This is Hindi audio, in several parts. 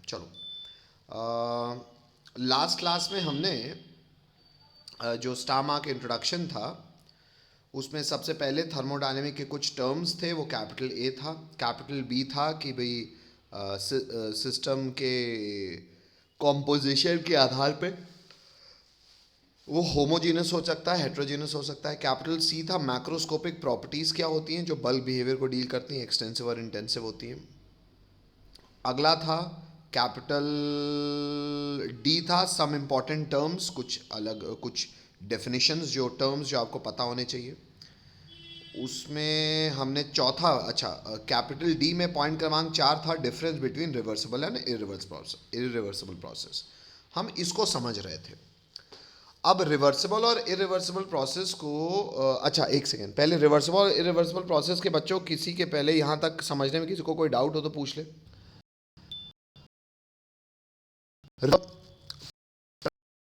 चलो, लास्ट क्लास में हमने जो स्टार मार्क इंट्रोडक्शन था उसमें सबसे पहले थर्मोडायनेमिक के कुछ टर्म्स थे, वो कैपिटल ए था। कैपिटल बी था कि भाई सिस्टम के कॉम्पोजिशन के आधार पे वो होमोजीनस हो सकता है, हेट्रोजीनस हो सकता है। कैपिटल सी था मैक्रोस्कोपिक प्रॉपर्टीज़ क्या होती हैं जो बल्क बिहेवियर को डील करती हैं, एक्सटेंसिव और इंटेंसिव होती हैं। अगला था कैपिटल डी था सम इम्पॉर्टेंट टर्म्स, कुछ अलग कुछ डेफिनेशंस, जो टर्म्स जो आपको पता होने चाहिए। उसमें हमने चौथा, अच्छा, कैपिटल डी में पॉइंट क्रमांक 4 था difference between reversible and irreversible process. हम इसको समझ रहे थे। अब रिवर्सिबल और इरिवर्सिबल प्रोसेस को अच्छा एक सेकेंड, पहले रिवर्सिबल और इरिवर्सिबल प्रोसेस के बच्चों किसी के पहले यहाँ तक समझने में किसी को कोई डाउट हो तो पूछ ले।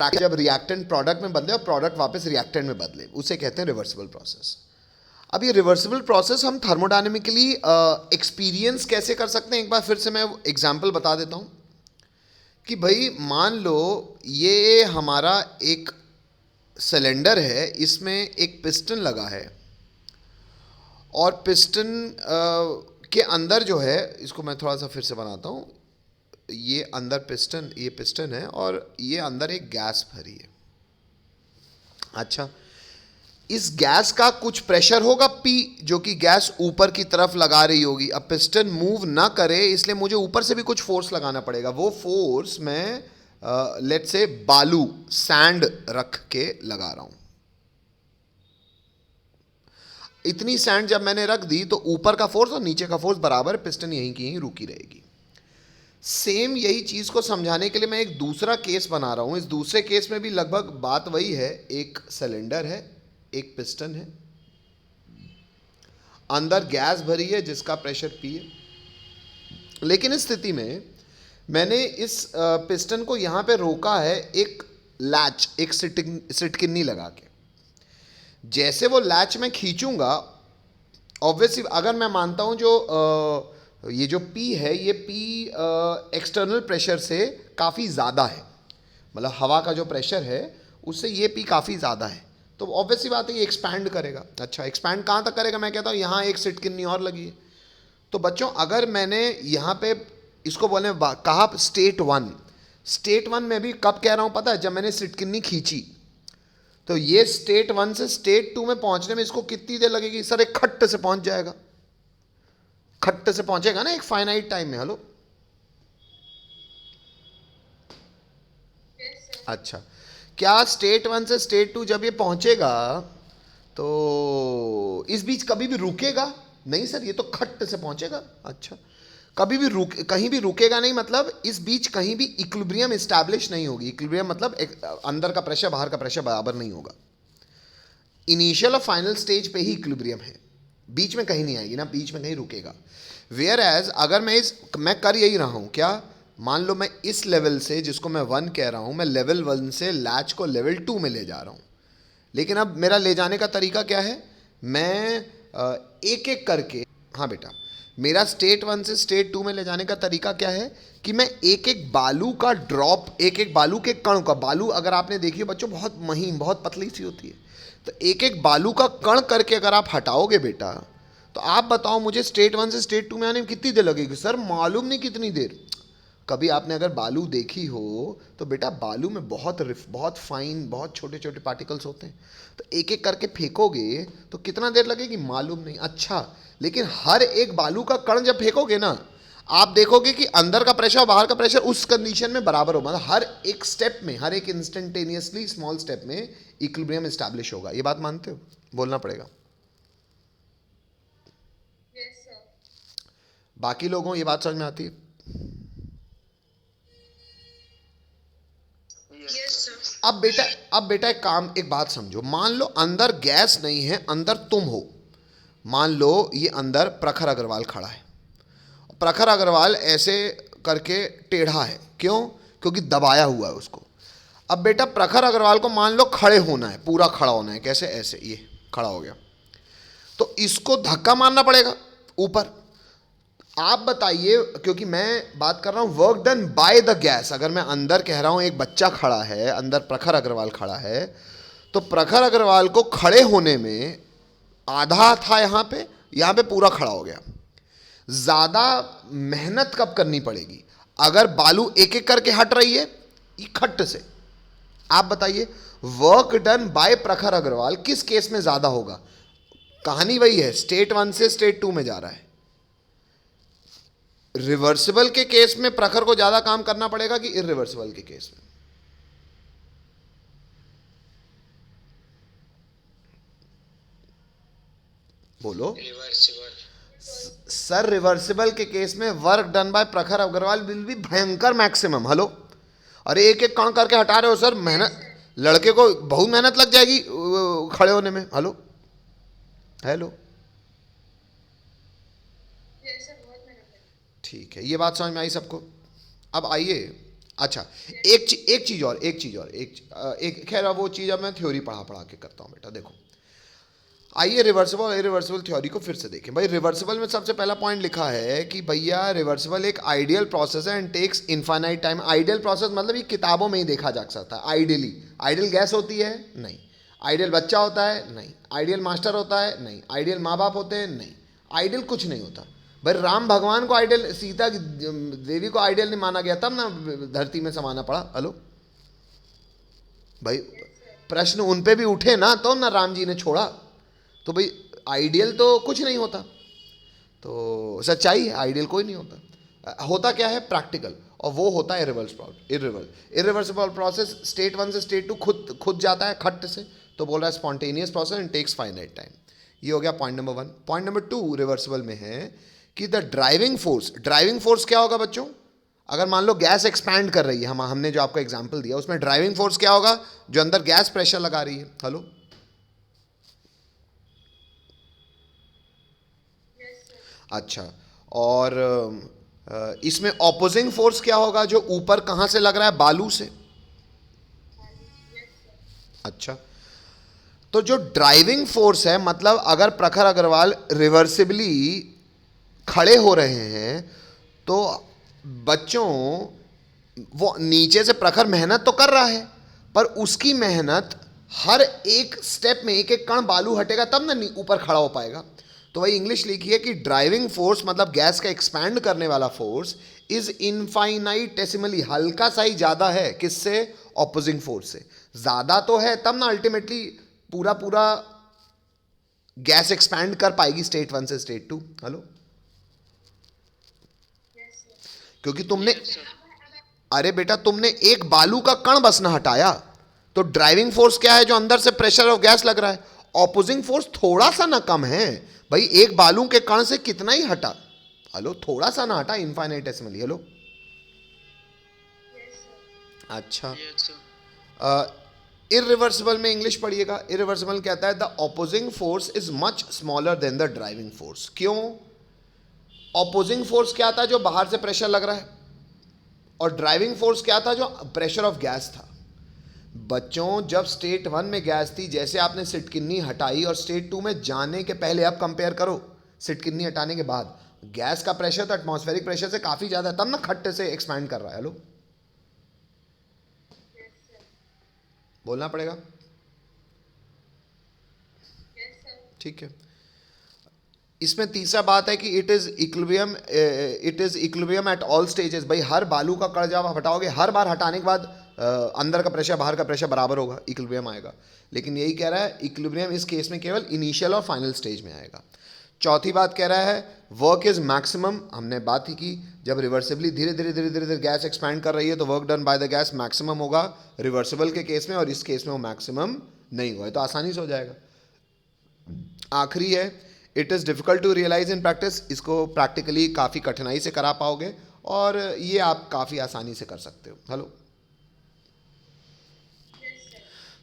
जब रिएक्टेंट प्रोडक्ट में बदले और प्रोडक्ट वापस रिएक्टेंट में बदले उसे कहते हैं रिवर्सिबल प्रोसेस। अब ये रिवर्सिबल प्रोसेस हम थर्मोडायनेमिकली एक्सपीरियंस कैसे कर सकते हैं, एक बार फिर से मैं एग्जांपल बता देता हूँ कि भाई मान लो ये हमारा एक सिलेंडर है, इसमें एक पिस्टन लगा है और पिस्टन के अंदर जो है, इसको मैं थोड़ा सा फिर से बनाता हूँ, ये अंदर पिस्टन, ये पिस्टन है और ये अंदर एक गैस भरी है। अच्छा, इस गैस का कुछ प्रेशर होगा P, जो कि गैस ऊपर की तरफ लगा रही होगी। अब पिस्टन मूव ना करे इसलिए मुझे ऊपर से भी कुछ फोर्स लगाना पड़ेगा। वो फोर्स मैं लेट्स से बालू, सैंड रख के लगा रहा हूं। इतनी सैंड जब मैंने रख दी तो ऊपर का फोर्स और नीचे का फोर्स बराबर, पिस्टन यहीं की यहीं रुकी रहेगी। सेम यही चीज को समझाने के लिए मैं एक दूसरा केस बना रहा हूं। इस दूसरे केस में भी लगभग बात वही है। एक सिलेंडर है, एक पिस्टन है, अंदर गैस भरी है जिसका प्रेशर P है। लेकिन इस स्थिति में मैंने इस पिस्टन को यहां पे रोका है एक लैच, एक सिटकिन्नी लगा के। जैसे वो लैच मैं खींचूंगा, ऑब्वियसली अगर मैं मानता हूं जो ये जो P है, ये P एक्सटर्नल प्रेशर से काफ़ी ज़्यादा है, मतलब हवा का जो प्रेशर है उससे ये P काफ़ी ज़्यादा है, तो ऑब्वियसली बात है ये एक्सपैंड करेगा। अच्छा, एक्सपैंड कहाँ तक करेगा? मैं कहता हूँ यहाँ एक सिटकिन्नी और लगी है। तो बच्चों अगर मैंने यहाँ पे इसको बोले कहा स्टेट वन, स्टेट वन में भी कब कह रहा हूँ पता है? जब मैंने सिटकिन्नी खींची तो ये स्टेट वन से स्टेट टू में पहुँचने में इसको कितनी देर लगेगी? सर एक खट्ट से पहुँच जाएगा, खट्ट से पहुँचेगा ना एक फाइनाइट टाइम में। हेलो, अच्छा, क्या स्टेट वन से स्टेट टू जब ये पहुंचेगा तो इस बीच कभी भी रुकेगा नहीं? सर ये तो खट्ट से पहुंचेगा। अच्छा, कभी भी कहीं भी रुकेगा नहीं, मतलब इस बीच कहीं भी इक्विलिब्रियम एस्टैब्लिश नहीं होगी। इक्विलिब्रियम मतलब अंदर का प्रेशर बाहर का प्रेशर बराबर नहीं होगा। इनिशियल और फाइनल स्टेज पे ही इक्विलिब्रियम है, बीच में कहीं नहीं आएगी ना, बीच में कहीं रुकेगा। वेयर एज अगर मैं कर यही रहा हूं क्या, मान लो मैं इस लेवल से, जिसको मैं 1 कह रहा हूं, मैं लेवल 1 से लैच को लेवल 2 में ले जा रहा हूं। लेकिन अब मेरा ले जाने का तरीका क्या है? मैं एक एक करके, हाँ बेटा, मेरा स्टेट 1 से स्टेट 2 में ले जाने का तरीका क्या है कि मैं एक एक बालू का ड्रॉप, एक एक बालू के कण का, बालू अगर आपने देखी बच्चों बहुत महीन, बहुत पतली सी होती है, तो एक एक बालू का कण करके अगर आप हटाओगे बेटा, तो आप बताओ मुझे स्टेट 1 से स्टेट 2 में आने में कितनी देर लगेगी? सर मालूम नहीं कितनी देर। कभी आपने अगर बालू देखी हो तो बेटा बालू में बहुत फाइन, बहुत छोटे छोटे पार्टिकल्स होते हैं, तो एक एक करके फेंकोगे तो कितना देर लगेगी मालूम नहीं। अच्छा, लेकिन हर एक बालू का कण जब फेंकोगे ना, आप देखोगे कि अंदर का प्रेशर और बाहर का प्रेशर उस कंडीशन में बराबर होगा। मतलब हर एक स्टेप में, हर एक इंस्टेंटेनियसली स्मॉल स्टेप में इक्विलिब्रियम एस्टैब्लिश होगा। ये बात मानते हो? बोलना पड़ेगा। Yes sir. बाकी लोगों ये बात समझ में आती है? Yes sir. अब बेटा एक बात समझो। मान लो अंदर गैस नहीं है, अंदर तुम हो। मान लो ये अंदर प्रखर अग्रवाल खड़ा है, प्रखर अग्रवाल ऐसे करके टेढ़ा है, क्यों? क्योंकि दबाया हुआ है उसको। अब बेटा प्रखर अग्रवाल को मान लो खड़े होना है, पूरा खड़ा होना है। कैसे? ऐसे, ये खड़ा हो गया, तो इसको धक्का मारना पड़ेगा ऊपर। आप बताइए, क्योंकि मैं बात कर रहा हूं work done by the gas. अगर मैं अंदर कह रहा हूं एक बच्चा खड़ा है, अंदर प्रखर अग्रवाल खड़ा है, तो प्रखर अग्रवाल को खड़े होने में आधा था यहां पे पूरा खड़ा हो गया। ज्यादा मेहनत कब करनी पड़ेगी? अगर बालू एक एक करके हट रही है इकट्ठ से। आप बताइए वर्क डन बाय प्रखर अग्रवाल किस केस में ज्यादा होगा? कहानी वही है, स्टेट 1 से स्टेट 2 में जा रहा है। रिवर्सिबल के केस में प्रखर को ज्यादा काम करना पड़ेगा कि इरिवर्सिबल के केस में? बोलो रिवर्सिबल। सर। रिवर्सिबल के केस में वर्क डन बाय प्रखर अग्रवाल विल बी भयंकर मैक्सिमम। हेलो, अरे एक एक कण करके हटा रहे हो सर, मेहनत, लड़के को बहुत मेहनत लग जाएगी खड़े होने में। हेलो हेलो, यस सर, बहुत मेहनत लगी। ठीक है, ये बात समझ में आई सबको? अब आइए, अच्छा एक चीज और एक खैर वो चीज अब मैं थ्योरी पढ़ा के करता हूँ बेटा। देखो आइए रिवर्सिबल और इरिवर्सिबल थ्योरी को फिर से देखें। भाई रिवर्सिबल में सबसे पहला पॉइंट लिखा है कि भैया रिवर्सिबल एक आइडियल प्रोसेस है and takes infinite time. Ideal process मतलब ये किताबों में ही देखा जा सकता है। आइडियली आइडियल गैस होती है? नहीं। आइडियल बच्चा होता है? नहीं। आइडियल मास्टर होता है? नहीं। आइडियल माँ बाप होते हैं? नहीं। आइडियल कुछ नहीं होता। भाई राम भगवान को आइडियल, सीता देवी को आइडियल नहीं माना गया, तब ना धरती में समाना पड़ा। हेलो भाई, प्रश्न उन पे भी उठे ना, तो ना राम जी ने छोड़ा। तो भाई आइडियल तो कुछ नहीं होता, तो सच्चाई है आइडियल कोई नहीं होता। होता क्या है? प्रैक्टिकल, और वो होता है इरिवर्सिबल प्रोसेस। स्टेट 1 से स्टेट 2 खुद जाता है खट्ट से, तो बोल रहा है spontaneous process and takes finite time. ये हो गया point number 1। Point number 2 reversible में है कि द ड्राइविंग फोर्स क्या होगा बच्चों? अगर मान लो गैस एक्सपैंड कर रही है, हमने जो आपको एग्जाम्पल दिया उसमें ड्राइविंग फोर्स क्या होगा? जो अंदर गैस प्रेशर लगा रही है। Hello, yes sir. अच्छा, और इसमें ऑपोजिंग फोर्स क्या होगा? जो ऊपर कहां से लग रहा है? बालू से। Yes sir. अच्छा, तो जो ड्राइविंग फोर्स है, मतलब अगर प्रखर अग्रवाल रिवर्सिबली खड़े हो रहे हैं तो बच्चों वो नीचे से प्रखर मेहनत तो कर रहा है, पर उसकी मेहनत हर एक स्टेप में एक एक कण बालू हटेगा तब ना ऊपर खड़ा हो पाएगा। तो वही इंग्लिश लिखी है कि ड्राइविंग फोर्स मतलब गैस का एक्सपैंड करने वाला फोर्स इज इनफाइनाइटेसिमली, हल्का सा ही ज्यादा है। किससे? ऑपोजिंग फोर्स से। ज्यादा तो है तब ना अल्टीमेटली पूरा गैस एक्सपैंड कर पाएगी स्टेट 1 से स्टेट 2। Hello, yes sir. क्योंकि तुमने, अरे बेटा तुमने एक बालू का कण बस ना हटाया, तो ड्राइविंग फोर्स क्या है? जो अंदर से प्रेशर ऑफ गैस लग रहा है। ऑपोजिंग फोर्स थोड़ा सा ना कम है भाई, एक बालू के कण से कितना ही हटा। हेलो, थोड़ा सा ना हटा, इनफाइनाइटेसिमली। Hello, yes sir. अच्छा, यस सर। इरिवर्सिबल में इंग्लिश पढ़िएगा। इरिवर्सिबल कहता है the opposing force is much smaller than the driving force. क्यों? ऑपोजिंग फोर्स क्या था? जो बाहर से प्रेशर लग रहा है, और ड्राइविंग फोर्स क्या था? जो प्रेशर ऑफ गैस था। बच्चों जब स्टेट 1 में गैस थी, जैसे आपने सिटकिन्नी हटाई, और स्टेट 2 में जाने के पहले अब कंपेयर करो सिटकिन्नी हटाने के बाद, गैस का प्रेशर तो एटमॉस्फेरिक प्रेशर से काफी ज्यादा है, तब ना खट्टे से एक्सपैंड कर रहा है। Hello, yes sir. बोलना पड़ेगा, यस सर। ठीक है। इसमें तीसरा बात है कि it is equilibrium at all stages. भाई हर बालू का कण जब आप हटाओगे, हर बार हटाने के बाद अंदर का प्रेशर बाहर का प्रेशर बराबर होगा, इक्विलिब्रियम आएगा। लेकिन यही कह रहा है इक्विलिब्रियम इस केस में केवल इनिशियल और फाइनल स्टेज में आएगा। चौथी बात कह रहा है वर्क इज मैक्सिमम। हमने बात ही की, जब रिवर्सिबली धीरे धीरे गैस एक्सपैंड कर रही है तो work done by the gas maximum होगा रिवर्सिबल के केस में, और इस केस में वो मैक्सिमम नहीं हुआ है, तो आसानी से हो जाएगा। आखिरी है it is difficult to realize in practice. इसको प्रैक्टिकली काफ़ी कठिनाई से करा पाओगे, और ये आप काफ़ी आसानी से कर सकते हो। हेलो,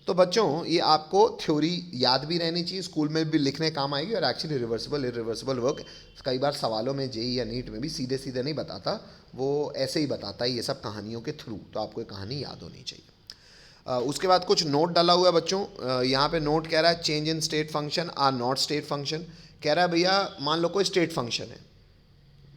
तो बच्चों ये आपको थ्योरी याद भी रहनी चाहिए, स्कूल में भी लिखने काम आएगी, और एक्चुअली रिवर्सिबल इरिवर्सिबल वर्क कई बार सवालों में जेई या नीट में भी सीधे सीधे नहीं बताता, वो ऐसे ही बताता है ये सब कहानियों के थ्रू, तो आपको ये कहानी याद होनी चाहिए। उसके बाद कुछ नोट डाला हुआ है बच्चों। यहाँ पे नोट कह रहा है change in state function are not state function. कह रहा है भैया मान लो कोई स्टेट फंक्शन है,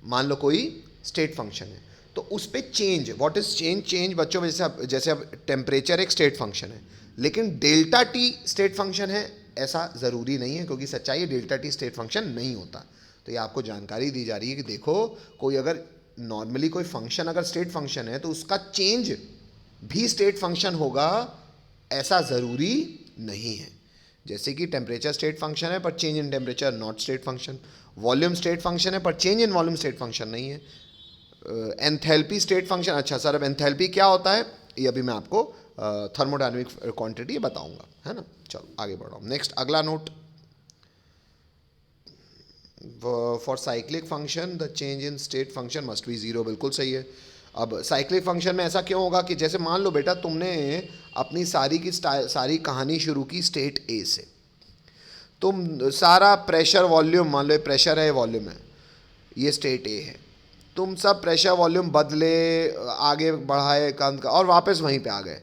मान लो कोई स्टेट फंक्शन है, तो उस पे change, what is change? Change बच्चों जैसे अब टेम्परेचर एक स्टेट फंक्शन है, लेकिन डेल्टा टी स्टेट फंक्शन है ऐसा ज़रूरी नहीं है, क्योंकि सच्चाई है डेल्टा टी स्टेट फंक्शन नहीं होता। तो ये आपको जानकारी दी जा रही है कि देखो, कोई अगर नॉर्मली कोई फंक्शन अगर स्टेट फंक्शन है तो उसका चेंज भी स्टेट फंक्शन होगा, ऐसा ज़रूरी नहीं है। जैसे कि टेम्परेचर स्टेट फंक्शन है पर change in temperature not state function, volume state function है पर change in volume state function नहीं है, एंथैल्पी स्टेट फंक्शन। अच्छा सर, अब एंथैल्पी क्या होता है ये अभी मैं आपको थर्मोडायनेमिक क्वांटिटी बताऊंगा, है ना। चलो आगे बढ़ रहा हूँ। नेक्स्ट अगला note, for cyclic function the change in state function must be zero. बिल्कुल सही है। अब साइक्लिक फंक्शन में ऐसा क्यों होगा कि जैसे मान लो बेटा तुमने अपनी सारी कहानी शुरू की स्टेट ए से, तुम सारा प्रेशर वॉल्यूम, मान लो प्रेशर है वॉल्यूम है, ये स्टेट ए है, तुम सब प्रेशर वॉल्यूम बदले, आगे बढ़ाए काम का और वापस वहीं पे आ गए,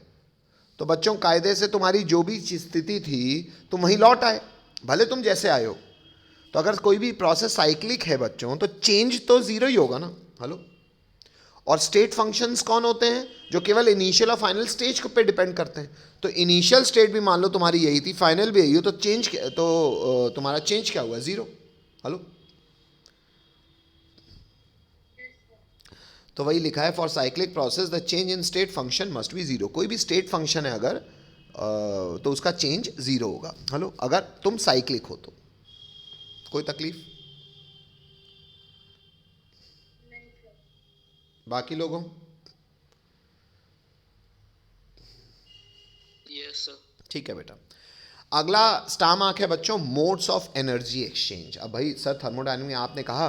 तो बच्चों कायदे से तुम्हारी जो भी स्थिति थी तुम वहीं लौट आए, भले तुम जैसे आए हो। तो अगर कोई भी प्रोसेस साइक्लिक है बच्चों तो चेंज तो ज़ीरो ही होगा ना। हेलो। और स्टेट फंक्शंस कौन होते हैं? जो केवल इनिशियल और फाइनल स्टेज पे डिपेंड करते हैं। तो इनिशियल स्टेट भी मान लो तुम्हारी यही थी, फाइनल भी यही हो, तो तुम्हारा चेंज क्या हुआ? ज़ीरो। हेलो। तो वही लिखा है, for cyclic process the change in state function must be zero. कोई भी स्टेट फंक्शन है अगर तो उसका चेंज जीरो होगा। हेलो, अगर तुम साइक्लिक हो तो। कोई तकलीफ? नहीं सर। बाकी लोगों? Yes sir. ठीक है बेटा। अगला स्टार मार्क है बच्चों, मोड्स ऑफ एनर्जी एक्सचेंज। अब भाई सर थर्मोडायनामिक्स में आपने कहा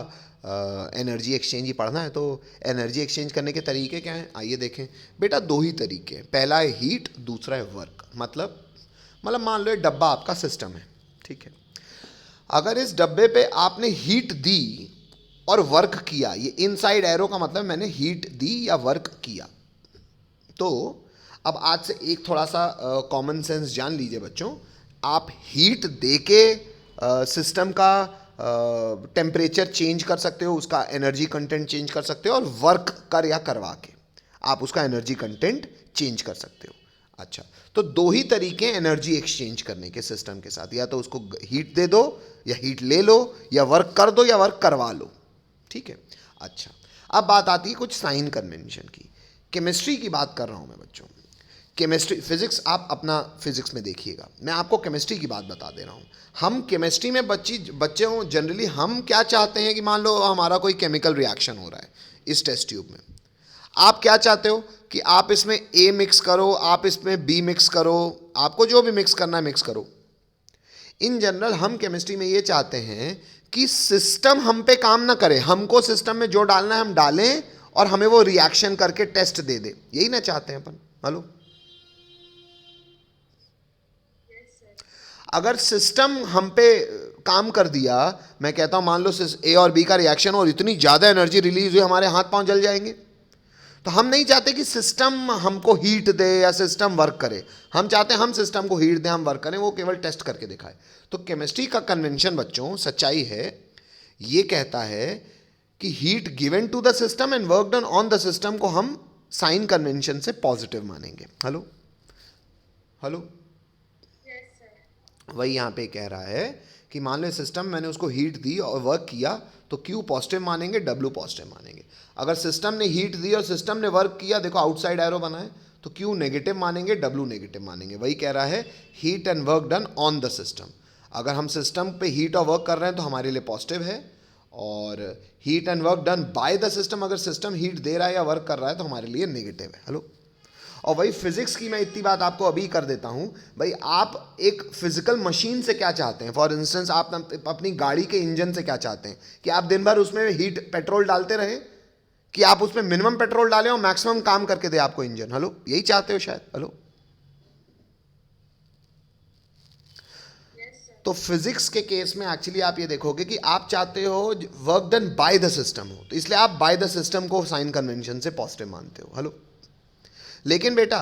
एनर्जी एक्सचेंज ही पढ़ना है, तो एनर्जी एक्सचेंज करने के तरीके क्या हैं? आइए देखें बेटा। दो ही तरीके हैं, पहला है हीट, दूसरा है वर्क। मतलब मान लो ये डब्बा आपका सिस्टम है, ठीक है। अगर इस डब्बे पे आपने हीट दी और वर्क किया, ये इनसाइड एरो का मतलब मैंने हीट दी या वर्क किया, तो अब आज से एक थोड़ा सा कॉमन सेंस जान लीजिए बच्चों। आप हीट दे के सिस्टम का टेम्परेचर चेंज कर सकते हो, उसका एनर्जी कंटेंट चेंज कर सकते हो, और वर्क कर या करवा के आप उसका एनर्जी कंटेंट चेंज कर सकते हो। अच्छा, तो दो ही तरीके एनर्जी एक्सचेंज करने के सिस्टम के साथ, या तो उसको हीट दे दो या हीट ले लो, या वर्क कर दो या वर्क करवा लो, ठीक है। अच्छा, अब बात आती है कुछ साइन कन्वेंशन की। केमिस्ट्री की बात कर रहा हूं मैं बच्चों। केमिस्ट्री, फिजिक्स आप अपना फिजिक्स में देखिएगा, मैं आपको केमिस्ट्री की बात बता दे रहा हूँ। हम केमिस्ट्री में बच्चे हों, जनरली हम क्या चाहते हैं कि मान लो हमारा कोई केमिकल रिएक्शन हो रहा है इस टेस्ट ट्यूब में, आप क्या चाहते हो कि आप इसमें ए मिक्स करो, आप इसमें बी मिक्स करो, आपको जो भी मिक्स करना है मिक्स करो। इन जनरल हम केमिस्ट्री में ये चाहते हैं कि सिस्टम हम पे काम ना करे, हमको सिस्टम में जो डालना है हम डालें और हमें वो रिएक्शन करके टेस्ट दे दे, यही ना चाहते हैं अपन। हेलो। अगर सिस्टम हम पे काम कर दिया, मैं कहता हूं मान लो ए और बी का रिएक्शन और इतनी ज़्यादा एनर्जी रिलीज हुई हमारे हाथ पांव जल जाएंगे, तो हम नहीं चाहते कि सिस्टम हमको हीट दे या सिस्टम वर्क करे। हम चाहते हैं हम सिस्टम को हीट दें, हम वर्क करें, वो केवल टेस्ट करके दिखाए। तो केमिस्ट्री का कन्वेंशन बच्चों, सच्चाई है, ये कहता है कि heat given to the system and work done on the system को हम साइन कन्वेंशन से पॉजिटिव मानेंगे। Hello hello. वही यहाँ पे कह रहा है कि मान लो सिस्टम मैंने उसको हीट दी और वर्क किया, तो Q पॉजिटिव मानेंगे, W पॉजिटिव मानेंगे। अगर सिस्टम ने हीट दी और सिस्टम ने वर्क किया, देखो आउटसाइड एरो बना है, तो Q नेगेटिव मानेंगे, W नेगेटिव मानेंगे। वही कह रहा है heat and work done on the system. अगर हम सिस्टम पे हीट और वर्क कर रहे हैं तो हमारे लिए पॉजिटिव है, और heat and work done by the system, अगर सिस्टम हीट दे रहा है या वर्क कर रहा है तो हमारे लिए नेगेटिव है। हेलो। और वही फिजिक्स की मैं इतनी बात आपको अभी कर देता हूं भाई। आप एक फिजिकल मशीन से क्या चाहते हैं? फॉर इंस्टेंस आप अपनी गाड़ी के इंजन से क्या चाहते हैं? कि आप दिन भर उसमें हीट पेट्रोल डालते रहे, कि आप उसमें मिनिमम पेट्रोल डालें और मैक्सिमम काम करके दे आपको इंजन? हेलो, यही चाहते हो शायद। हेलो। तो फिजिक्स के केस में एक्चुअली आप ये देखोगे कि आप चाहते हो work done by the system हो, तो इसलिए आप बाय द सिस्टम को साइन कन्वेंशन से पॉजिटिव मानते हो। हेलो। लेकिन बेटा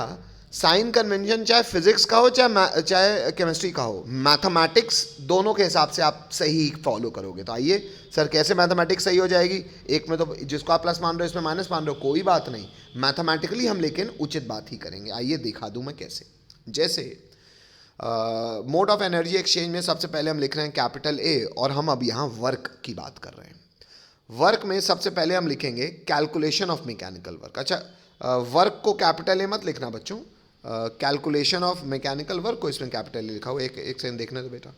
साइन कन्वेंशन चाहे फिजिक्स का हो चाहे केमिस्ट्री का हो, मैथमेटिक्स दोनों के हिसाब से आप सही फॉलो करोगे। तो आइए सर कैसे मैथमेटिक्स सही हो जाएगी, एक में तो जिसको आप प्लस मान रहे हो इसमें माइनस मान रहे हो, कोई बात नहीं, मैथमेटिकली हम लेकिन उचित बात ही करेंगे। आइए दिखा दूं मैं कैसे। जैसे मोड ऑफ एनर्जी एक्सचेंज में सबसे पहले हम लिख रहे हैं कैपिटल ए, और हम अब यहाँ वर्क की बात कर रहे हैं। वर्क में सबसे पहले हम लिखेंगे कैलकुलेशन ऑफ मैकेनिकल वर्क। अच्छा, वर्क को कैपिटल ए मत लिखना बच्चों, कैलकुलेशन ऑफ मैकेनिकल वर्क को इसमें कैपिटल ए लिखा हो। एक सेकंड देखने दो बेटा,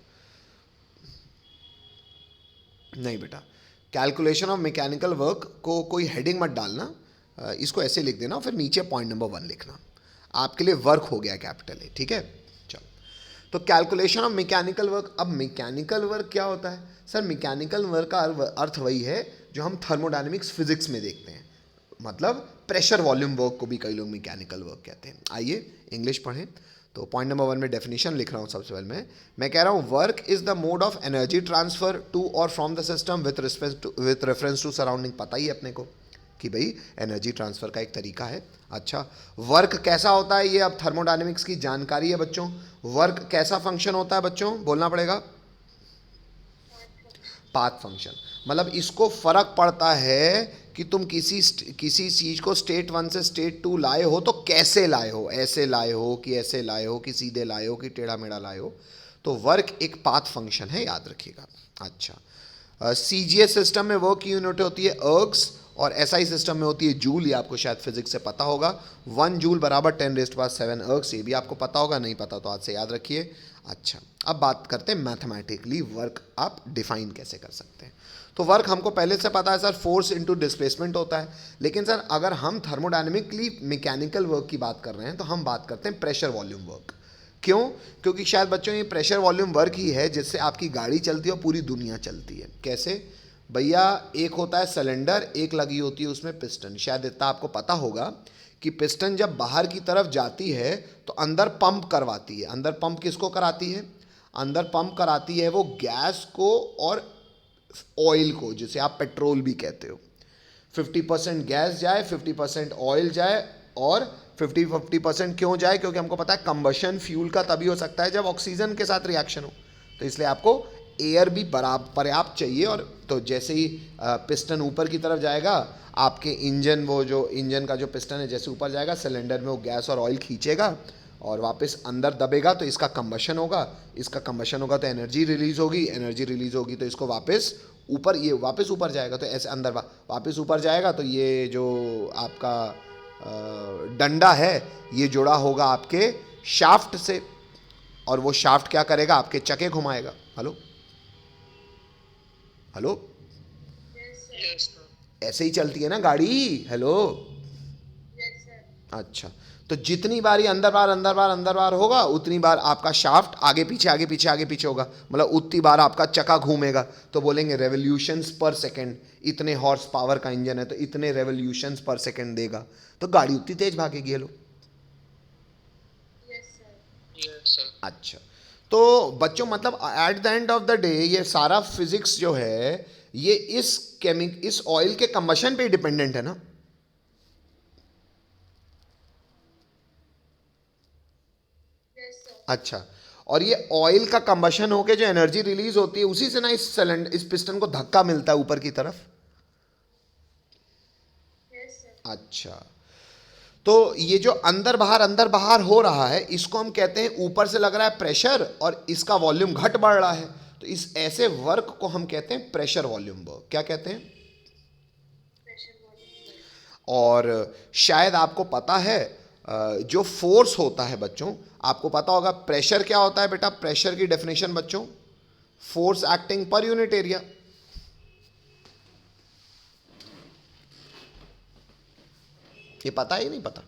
नहीं बेटा, कैलकुलेशन ऑफ मैकेनिकल वर्क को कोई हेडिंग मत डालना, इसको ऐसे लिख देना, फिर नीचे पॉइंट नंबर 1 लिखना। आपके लिए वर्क हो गया कैपिटल ए, ठीक है। चलो, तो कैलकुलेशन ऑफ मैकेनिकल वर्क। अब मैकेनिकल वर्क क्या होता है सर? मैकेनिकल वर्क का अर्थ वही है जो हम थर्मोडायनेमिक्स फिजिक्स में देखते हैं, मतलब प्रेशर वॉल्यूम वर्क को भी कई लोग मैकेनिकल वर्क कहते हैं। आइए इंग्लिश पढ़ें। तो पॉइंट नंबर 1 में डेफिनेशन लिख रहा हूँ सबसे पहले मैं कह रहा हूँ work is the mode of energy transfer to और from the system with reference to surrounding. पता ही है अपने को कि भाई एनर्जी ट्रांसफर का एक तरीका है। अच्छा, वर्क कैसा होता है, ये अब थर्मोडायनेमिक्स की जानकारी है बच्चों। वर्क कैसा फंक्शन होता है बच्चों, बोलना पड़ेगा, पाथ फंक्शन। मतलब इसको फर्क पड़ता है कि तुम किसी चीज़ को स्टेट 1 से स्टेट 2 लाए हो तो कैसे लाए हो, ऐसे लाए हो कि ऐसे लाए हो कि सीधे लाए हो कि टेढ़ा मेढ़ा लाए हो। तो वर्क एक पाथ फंक्शन है, याद रखिएगा। अच्छा, सीजीएस सिस्टम में वर्क की यूनिट होती है अर्ग्स, और एसआई सिस्टम में होती है जूल। ये आपको शायद फिजिक्स से पता होगा। 1 जूल बराबर 10⁻7 अर्ग्स, ये भी आपको पता होगा, नहीं पता तो आज से याद रखिए। अच्छा, अब बात करते हैं मैथमेटिकली वर्क आप डिफाइन कैसे कर सकते हैं। तो वर्क हमको पहले से पता है सर, फोर्स इनटू डिस्प्लेसमेंट होता है। लेकिन सर अगर हम थर्मोडायनेमिकली मैकेनिकल वर्क की बात कर रहे हैं तो हम बात करते हैं प्रेशर वॉल्यूम वर्क। क्यों? क्योंकि शायद बच्चों ये प्रेशर वॉल्यूम वर्क ही है जिससे आपकी गाड़ी चलती है और पूरी दुनिया चलती है। कैसे भैया? एक होता है सिलेंडर, एक लगी होती है उसमें पिस्टन। शायद इतना आपको पता होगा कि पिस्टन जब बाहर की तरफ जाती है तो अंदर पंप करवाती है। अंदर पंप किसको कराती है? अंदर पंप कराती है वो गैस को और ऑयल को, जिसे आप पेट्रोल भी कहते हो। 50% गैस जाए, 50% ऑयल जाए, और 50% क्यों जाए? क्योंकि हमको पता है कंबशन फ्यूल का तभी हो सकता है जब ऑक्सीजन के साथ रिएक्शन हो। तो इसलिए आपको एयर भी बराबर पर्याप्त चाहिए। और तो जैसे ही पिस्टन ऊपर की तरफ जाएगा, आपके इंजन, वो जो इंजन का जो पिस्टन है जैसे ऊपर जाएगा, सिलेंडर में वो गैस और ऑयल खींचेगा और वापस अंदर दबेगा, तो इसका कंबशन होगा। इसका कंबशन होगा तो एनर्जी रिलीज होगी, एनर्जी रिलीज होगी तो इसको वापस ऊपर, ये वापस ऊपर जाएगा, तो ऐसे अंदर वापस ऊपर जाएगा। तो ये जो आपका डंडा है ये जुड़ा होगा आपके शाफ्ट से, और वो शाफ्ट क्या करेगा? आपके चक्के घुमाएगा। Hello hello, yes sir. ऐसे ही चलती है ना गाड़ी। Hello, yes sir. अच्छा, तो जितनी बार ये अंदर बार होगा उतनी बार आपका शाफ्ट आगे पीछे होगा, मतलब उतनी बार आपका चक्का घूमेगा। तो बोलेंगे रेवोल्यूशंस पर सेकंड, इतने हॉर्स पावर का इंजन है तो इतने रेवोल्यूशंस पर सेकंड देगा, तो गाड़ी उतनी तेज भागेगी। Hello, yes sir. Yes sir. अच्छा, तो बच्चों मतलब at the end of the day ये सारा फिजिक्स जो है ये इस ऑयल के कंबशन पे डिपेंडेंट है ना। Yes sir. अच्छा, और ये ऑयल का कंबशन होके जो एनर्जी रिलीज होती है उसी से ना इस पिस्टन को धक्का मिलता है ऊपर की तरफ। Yes sir. अच्छा, तो ये जो अंदर बाहर हो रहा है इसको हम कहते हैं, ऊपर से लग रहा है प्रेशर और इसका वॉल्यूम घट बढ़ रहा है, तो इस ऐसे वर्क को हम कहते हैं प्रेशर वॉल्यूम वर्क। क्या कहते हैं? Pressure volume. और शायद आपको पता है जो फोर्स होता है बच्चों, आपको पता होगा प्रेशर क्या होता है बेटा? प्रेशर की डेफिनेशन बच्चों, force acting per unit area. ये पता है या नहीं पता?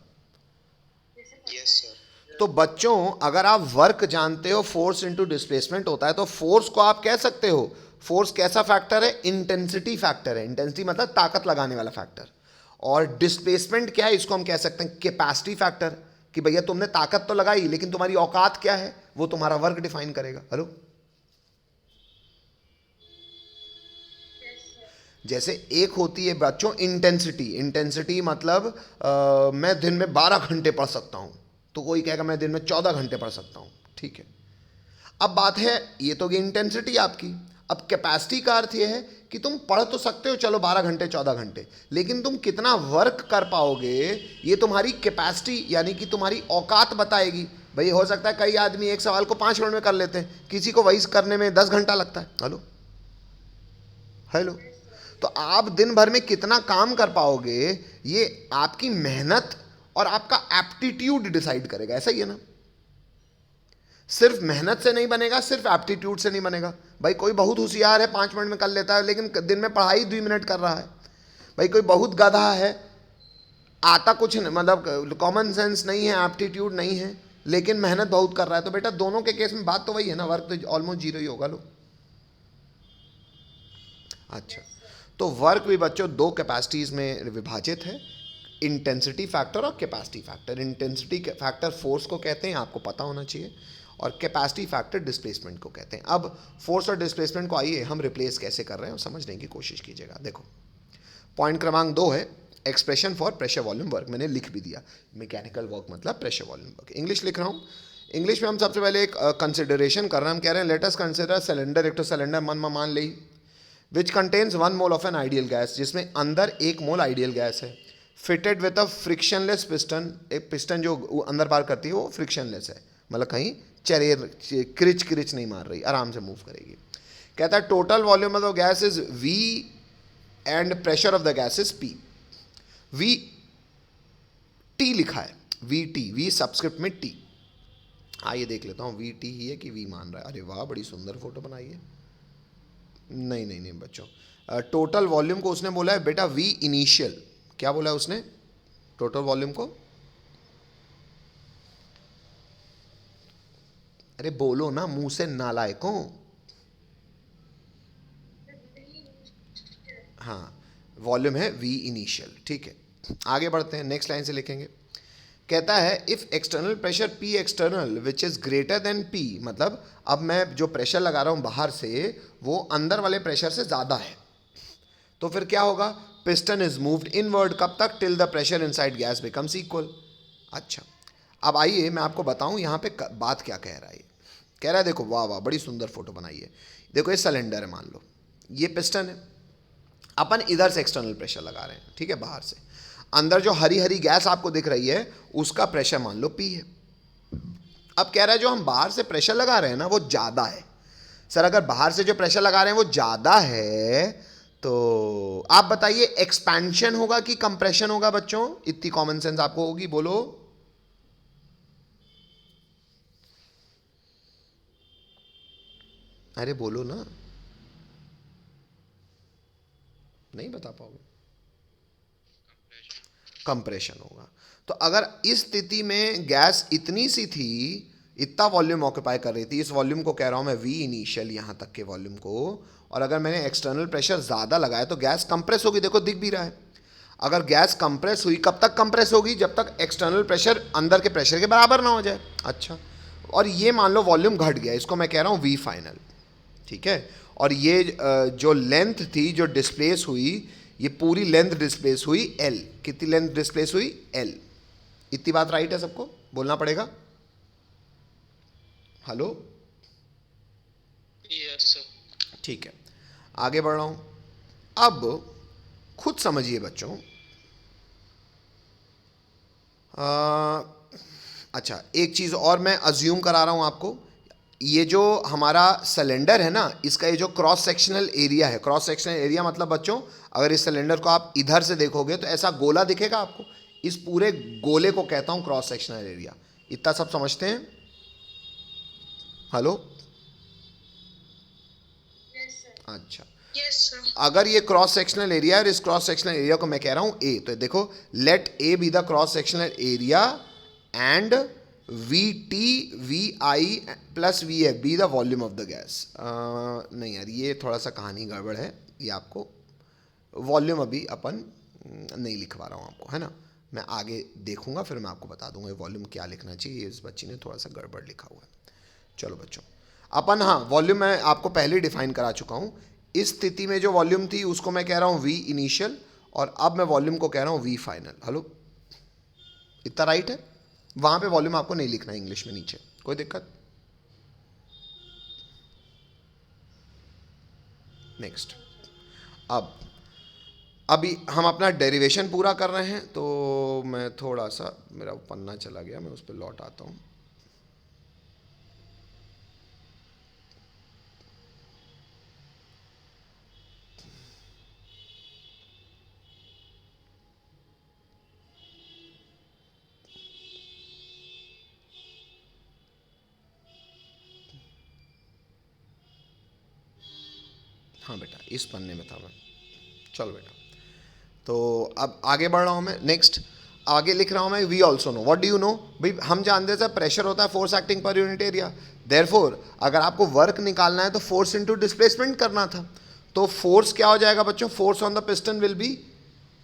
Yes sir. तो बच्चों अगर आप वर्क जानते हो, फोर्स इनटू डिस्प्लेसमेंट होता है, तो फोर्स को आप कह सकते हो, फोर्स कैसा फैक्टर है? इंटेंसिटी फैक्टर है। इंटेंसिटी मतलब ताकत लगाने वाला फैक्टर। और डिस्प्लेसमेंट क्या है? इसको हम कह सकते हैं कैपेसिटी फैक्टर, कि भैया तुमने ताकत तो लगाई लेकिन तुम्हारी औकात क्या है, वो तुम्हारा वर्क डिफाइन करेगा। Hello, yes sir. जैसे एक होती है बच्चों इंटेंसिटी। इंटेंसिटी मतलब मैं दिन में 12 घंटे पढ़ सकता हूँ, तो कोई कहेगा मैं दिन में 14 घंटे पढ़ सकता हूँ, ठीक है। अब बात है, ये तो इंटेंसिटी आपकी। अब कैपेसिटी का अर्थ ये है कि तुम पढ़ तो सकते हो चलो 12 घंटे 14 घंटे, लेकिन तुम कितना वर्क कर पाओगे ये तुम्हारी कैपेसिटी यानी कि तुम्हारी औकात बताएगी। भाई हो सकता है कई आदमी एक सवाल को 5 मिनट में कर लेते हैं, किसी को वही करने में 10 घंटा लगता है। हेलो हेलो, तो आप दिन भर में कितना काम कर पाओगे ये आपकी मेहनत और आपका एप्टीट्यूड डिसाइड करेगा, ऐसा ही है ना। सिर्फ मेहनत से नहीं बनेगा, सिर्फ एप्टीट्यूड से नहीं बनेगा। भाई कोई बहुत होशियार है 5 मिनट में कर लेता है, लेकिन दिन में पढ़ाई 2 मिनट कर रहा है। भाई कोई बहुत गधा है, आता कुछ नहीं, मतलब कॉमन सेंस नहीं है, एप्टीट्यूड नहीं है, लेकिन मेहनत बहुत कर रहा है। तो बेटा दोनों के केस में बात तो वही है ना, वर्क तो ऑलमोस्ट जीरो ही होगा। लो अच्छा, तो वर्क भी बच्चों 2 कैपेसिटीज़ में विभाजित है, इंटेंसिटी फैक्टर और capacity factor. Intensity factor force को कहते हैं, आपको पता होना चाहिए, और कैपेसिटी फैक्टर डिस्प्लेसमेंट को कहते हैं। अब फोर्स और डिस्प्लेसमेंट को आइए हम रिप्लेस कैसे कर रहे हैं समझने की कोशिश कीजिएगा। देखो पॉइंट क्रमांक 2 है expression for pressure volume work, मैंने लिख भी दिया। मैकेनिकल वर्क मतलब प्रेशर वॉल्यूम वर्क, इंग्लिश लिख रहा हूँ। इंग्लिश में हम सबसे पहले एक कंसिडरेशन कर रहे हैं, हम कह रहे हैं लेट अस कंसिडर सिलेंडर, एक तो सिलेंडर मन में मान ली, which contains 1 mole of an ideal gas, जिसमें अंदर 1 मोल आइडियल गैस है, fitted with a frictionless piston, एक पिस्टन जो अंदर बाहर करती है वो फ्रिक्शनलेस है, मतलब कहीं चरेर क्रिच नहीं मार रही, आराम से मूव करेगी। कहता है total volume of the gas is V and pressure of the gas is P। V T लिखा है, V सबस्क्रिप्ट में T। आइए देख लेता हूँ VT ही है कि V मान रहा है। अरे वाह बड़ी सुंदर फोटो बनाई है। नहीं बच्चों, टोटल वॉल्यूम को उसने बोला है बेटा V इनिशियल। क्या बोला है उसने टोटल वॉल्यूम को? अरे बोलो ना, मुंह से नालायकों। हाँ, वॉल्यूम है V इनिशियल, ठीक है। आगे बढ़ते हैं, नेक्स्ट लाइन से लिखेंगे। कहता है if external pressure P external which is greater than P, मतलब अब मैं जो प्रेशर लगा रहा हूं बाहर से वो अंदर वाले प्रेशर से ज्यादा है, तो फिर क्या होगा? पिस्टन इज मूव्ड इनवर्ड, कब तक? Till the pressure inside gas becomes equal. अच्छा, अब आइए मैं आपको बताऊं यहाँ पे बात क्या कह रहा है। कह रहा है देखो, वाह बड़ी सुंदर फोटो बनाई है। देखो ये सिलेंडर है, मान लो ये पिस्टन है, अपन इधर से एक्सटर्नल प्रेशर लगा रहे हैं, ठीक है, बाहर से। अंदर जो हरी हरी गैस आपको दिख रही है उसका प्रेशर मान लो P है। अब कह रहा है जो हम बाहर से प्रेशर लगा रहे हैं ना वो ज़्यादा है। सर अगर बाहर से जो प्रेशर लगा रहे हैं वो ज़्यादा है तो आप बताइए एक्सपेंशन होगा कि कंप्रेशन होगा बच्चों? इतनी कॉमन सेंस आपको होगी, बोलो। अरे बोलो ना, नहीं बता पाओगे। कंप्रेशन होगा। तो अगर इस स्थिति में गैस इतनी सी थी, इतना वॉल्यूम ऑक्यूपाई कर रही थी, इस वॉल्यूम को कह रहा हूं मैं V इनिशियल, यहां तक के वॉल्यूम को, और अगर मैंने एक्सटर्नल प्रेशर ज़्यादा लगाया तो गैस कंप्रेस होगी। देखो दिख भी रहा है। अगर गैस कंप्रेस हुई, कब तक कंप्रेस होगी? जब तक एक्सटर्नल प्रेशर अंदर के प्रेशर के बराबर ना हो जाए। अच्छा, और ये मान लो वॉल्यूम घट गया, इसको मैं कह रहा हूँ V फाइनल, ठीक है। और ये जो लेंथ थी जो डिस्प्लेस हुई, ये पूरी लेंथ डिस्प्लेस हुई L। कितनी लेंथ डिस्प्लेस हुई? L। इतनी बात राइट है? सबको बोलना पड़ेगा। Hello, yes sir. ठीक है, आगे बढ़ रहा हूं। अब खुद समझिए बच्चों। अच्छा, एक चीज और मैं अज्यूम करा रहा हूं आपको। ये जो हमारा सिलेंडर है ना, इसका ये जो क्रॉस सेक्शनल एरिया है, क्रॉस सेक्शनल एरिया मतलब बच्चों अगर इस सिलेंडर को आप इधर से देखोगे तो ऐसा गोला दिखेगा आपको। इस पूरे गोले को कहता हूं क्रॉस सेक्शनल एरिया। इतना सब समझते हैं? हेलो, अच्छा, यस सर। अगर ये क्रॉस सेक्शनल एरिया है और इस क्रॉस सेक्शनल एरिया को मैं कह रहा हूं A, तो देखो let A be the cross sectional area and VT VI plus VF be the volume of the gas. नहीं यार, ये थोड़ा सा कहानी गड़बड़ है, ये आपको वॉल्यूम अभी अपन नहीं लिखवा रहा हूँ आपको, है ना। मैं आगे देखूंगा फिर मैं आपको बता दूंगा ये वॉल्यूम क्या लिखना चाहिए। इस बच्ची ने थोड़ा सा गड़बड़ लिखा हुआ है। चलो बच्चों, अपन हाँ वॉल्यूम मैं आपको पहले डिफाइन करा चुका हूँ। इस स्थिति में जो वॉल्यूम थी उसको मैं कह रहा हूँ V इनिशियल, और अब मैं वॉल्यूम को कह रहा हूँ V फाइनल। हेलो, इतना राइट है? वहां पे वॉल्यूम आपको नहीं लिखना है इंग्लिश में नीचे, कोई दिक्कत? नेक्स्ट, अब अभी हम अपना डेरिवेशन पूरा कर रहे हैं, तो मैं थोड़ा सा, मेरा पन्ना चला गया, मैं उस पर लौट आता हूँ। हाँ बेटा, इस पन्ने में था मैं, चलो बेटा। तो अब आगे बढ़ रहा हूँ मैं, नेक्स्ट आगे लिख रहा हूँ मैं, we also know, what do you know, भाई हम जानते हैं प्रेशर होता है force acting per unit area, therefore अगर आपको वर्क निकालना है तो फोर्स इनटू डिस्प्लेसमेंट करना था, तो फोर्स क्या हो जाएगा बच्चों, force on the piston will be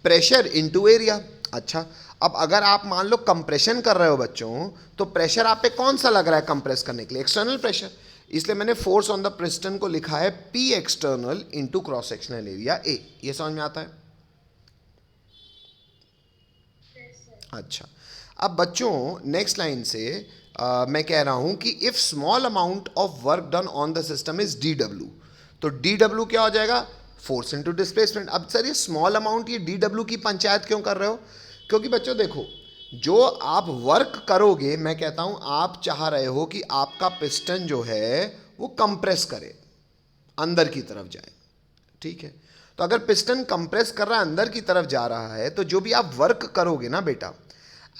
pressure into area. अच्छा, अब अगर आप मान लो कंप्रेशन कर रहे हो बच्चों, तो प्रेशर आप पे कौन सा लग रहा है कंप्रेस करने के लिए, एक्सटर्नल प्रेशर, इसलिए मैंने फोर्स ऑन द पिस्टन को लिखा है P external into cross sectional area A. ये समझ में आता है? Yes, sir. अच्छा, अब बच्चों नेक्स्ट लाइन से मैं कह रहा हूं कि if small amount of work done on the system is D W, तो डी डब्ल्यू क्या हो जाएगा, फोर्स इनटू डिस्प्लेसमेंट। अब सर ये स्मॉल अमाउंट, ये डी डब्ल्यू की पंचायत क्यों कर रहे हो? क्योंकि बच्चों देखो, जो आप वर्क करोगे, मैं कहता हूं आप चाह रहे हो कि आपका पिस्टन जो है वो कंप्रेस करे, अंदर की तरफ जाए, ठीक है? तो अगर पिस्टन कंप्रेस कर रहा है, अंदर की तरफ जा रहा है, तो जो भी आप वर्क करोगे ना बेटा,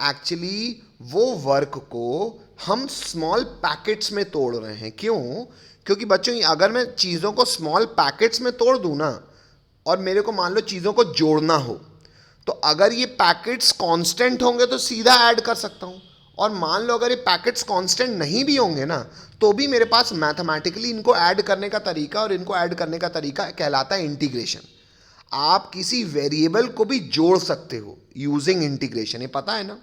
एक्चुअली वो वर्क को हम स्मॉल पैकेट्स में तोड़ रहे हैं। क्यों? क्योंकि बच्चों अगर मैं चीज़ों को स्मॉल पैकेट्स में तोड़ दूं ना, और मेरे को मान लो चीज़ों को जोड़ना हो, तो अगर ये पैकेट्स कांस्टेंट होंगे तो सीधा ऐड कर सकता हूं, और मान लो अगर ये पैकेट्स कांस्टेंट नहीं भी होंगे ना, तो भी मेरे पास मैथमेटिकली इनको ऐड करने का तरीका, और इनको ऐड करने का तरीका कहलाता है इंटीग्रेशन। आप किसी वेरिएबल को भी जोड़ सकते हो यूजिंग इंटीग्रेशन, ये पता है ना?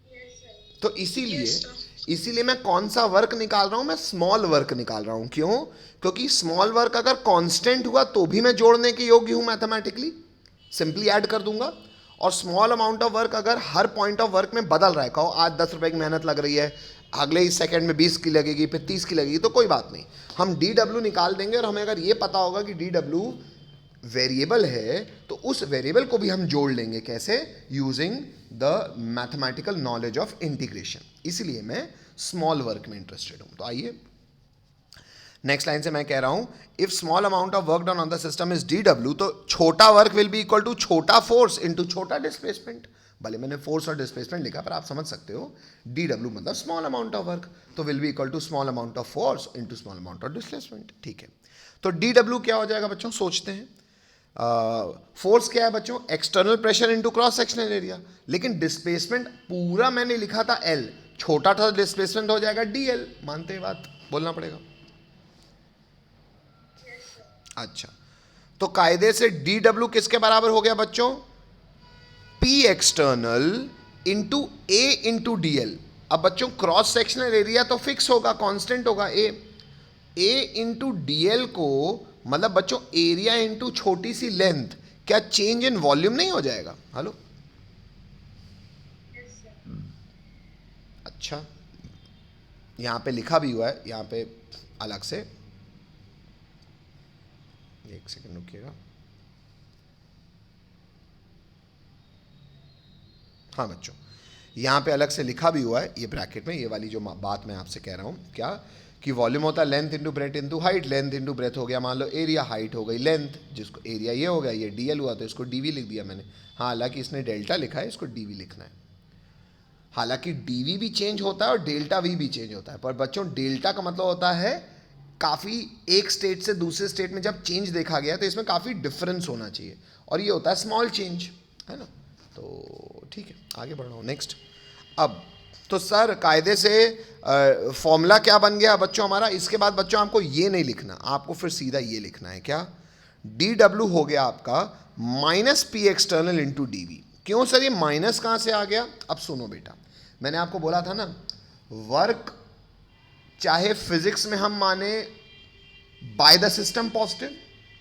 Yes, sir. तो इसीलिए Yes, sir. इसीलिए मैं कौन सा वर्क निकाल रहा हूं, मैं स्मॉल वर्क निकाल रहा हूं। क्यों? क्योंकि स्मॉल वर्क अगर कांस्टेंट हुआ तो भी मैं जोड़ने के योग्य हूं मैथमेटिकली, सिंपली ऐड कर दूंगा। और स्मॉल अमाउंट ऑफ वर्क अगर हर पॉइंट ऑफ वर्क में बदल रहा है, कहो आज 10 रुपए की मेहनत लग रही है, अगले ही सेकंड में 20 की लगेगी, फिर 30 की लगेगी, तो कोई बात नहीं, हम डी डब्ल्यू निकाल देंगे। और हमें अगर ये पता होगा कि डी डब्ल्यू वेरिएबल है, तो उस वेरिएबल को भी हम जोड़ लेंगे, कैसे? Using the mathematical knowledge of integration. इसलिए मैं स्मॉल वर्क में इंटरेस्टेड हूं। तो आइए नेक्स्ट लाइन से मैं कह रहा हूं, if small amount of work done on the system is D W, तो छोटा work will be equal to छोटा फोर्स इनटू छोटा डिस्प्लेसमेंट। भले मैंने फोर्स और डिस्प्लेसमेंट लिखा, पर आप समझ सकते हो डी डब्ल्यू मतलब स्मॉल अमाउंट ऑफ वर्क, तो will be equal to small amount of force into small amount of displacement. ठीक है, तो डी डब्ल्यू क्या हो जाएगा बच्चों, सोचते हैं। फोर्स क्या है बच्चों, external pressure into cross sectional area, लेकिन डिस्प्लेसमेंट पूरा मैंने लिखा था एल, छोटा था डिस्प्लेसमेंट हो जाएगा डी एल। मानते हैं बात, बोलना पड़ेगा। Yes, sir. अच्छा, तो कायदे से डी डब्ल्यू किसके बराबर हो गया बच्चों, पी एक्सटर्नल इंटू ए इंटू डी एल। अब बच्चों क्रॉस सेक्शनल एरिया तो फिक्स होगा, कांस्टेंट होगा ए इंटू डी एल को, मतलब बच्चों एरिया इंटू छोटी सी लेंथ, क्या चेंज इन वॉल्यूम नहीं हो जाएगा? Hello, Yes, sir. अच्छा, यहां पे लिखा भी हुआ है, यहां पे अलग से, एक सेकंड रुकिएगा। हाँ बच्चों, यहां पे अलग से लिखा भी हुआ है, ये ब्रैकेट में, ये वाली जो बात मैं आपसे कह रहा हूं, क्या कि वॉल्यूम होता है length into breadth into height, length into breadth हो गया मान लो एरिया, हाइट हो गई लेंथ, जिसको एरिया ये हो गया, ये डीएल हुआ, तो इसको डीवी लिख दिया मैंने। हाँ, हालांकि इसने डेल्टा लिखा है, इसको डीवी लिखना है। हालांकि डीवी भी चेंज होता है और डेल्टा वी भी चेंज होता है, पर बच्चों डेल्टा का मतलब होता है काफ़ी, एक स्टेट से दूसरे स्टेट में जब चेंज देखा गया तो इसमें काफ़ी डिफरेंस होना चाहिए, और ये होता है स्मॉल चेंज, है ना? तो ठीक है, आगे बढ़ रहा हूँ। नेक्स्ट, अब तो सर कायदे से फॉर्मूला क्या बन गया बच्चों हमारा, इसके बाद बच्चों आपको ये नहीं लिखना, आपको फिर सीधा ये लिखना है, क्या? डी डब्ल्यू हो गया आपका minus P external into D V. क्यों सर ये माइनस कहाँ से आ गया? अब सुनो बेटा, मैंने आपको बोला था ना, वर्क चाहे फिजिक्स में हम माने बाय द सिस्टम पॉजिटिव,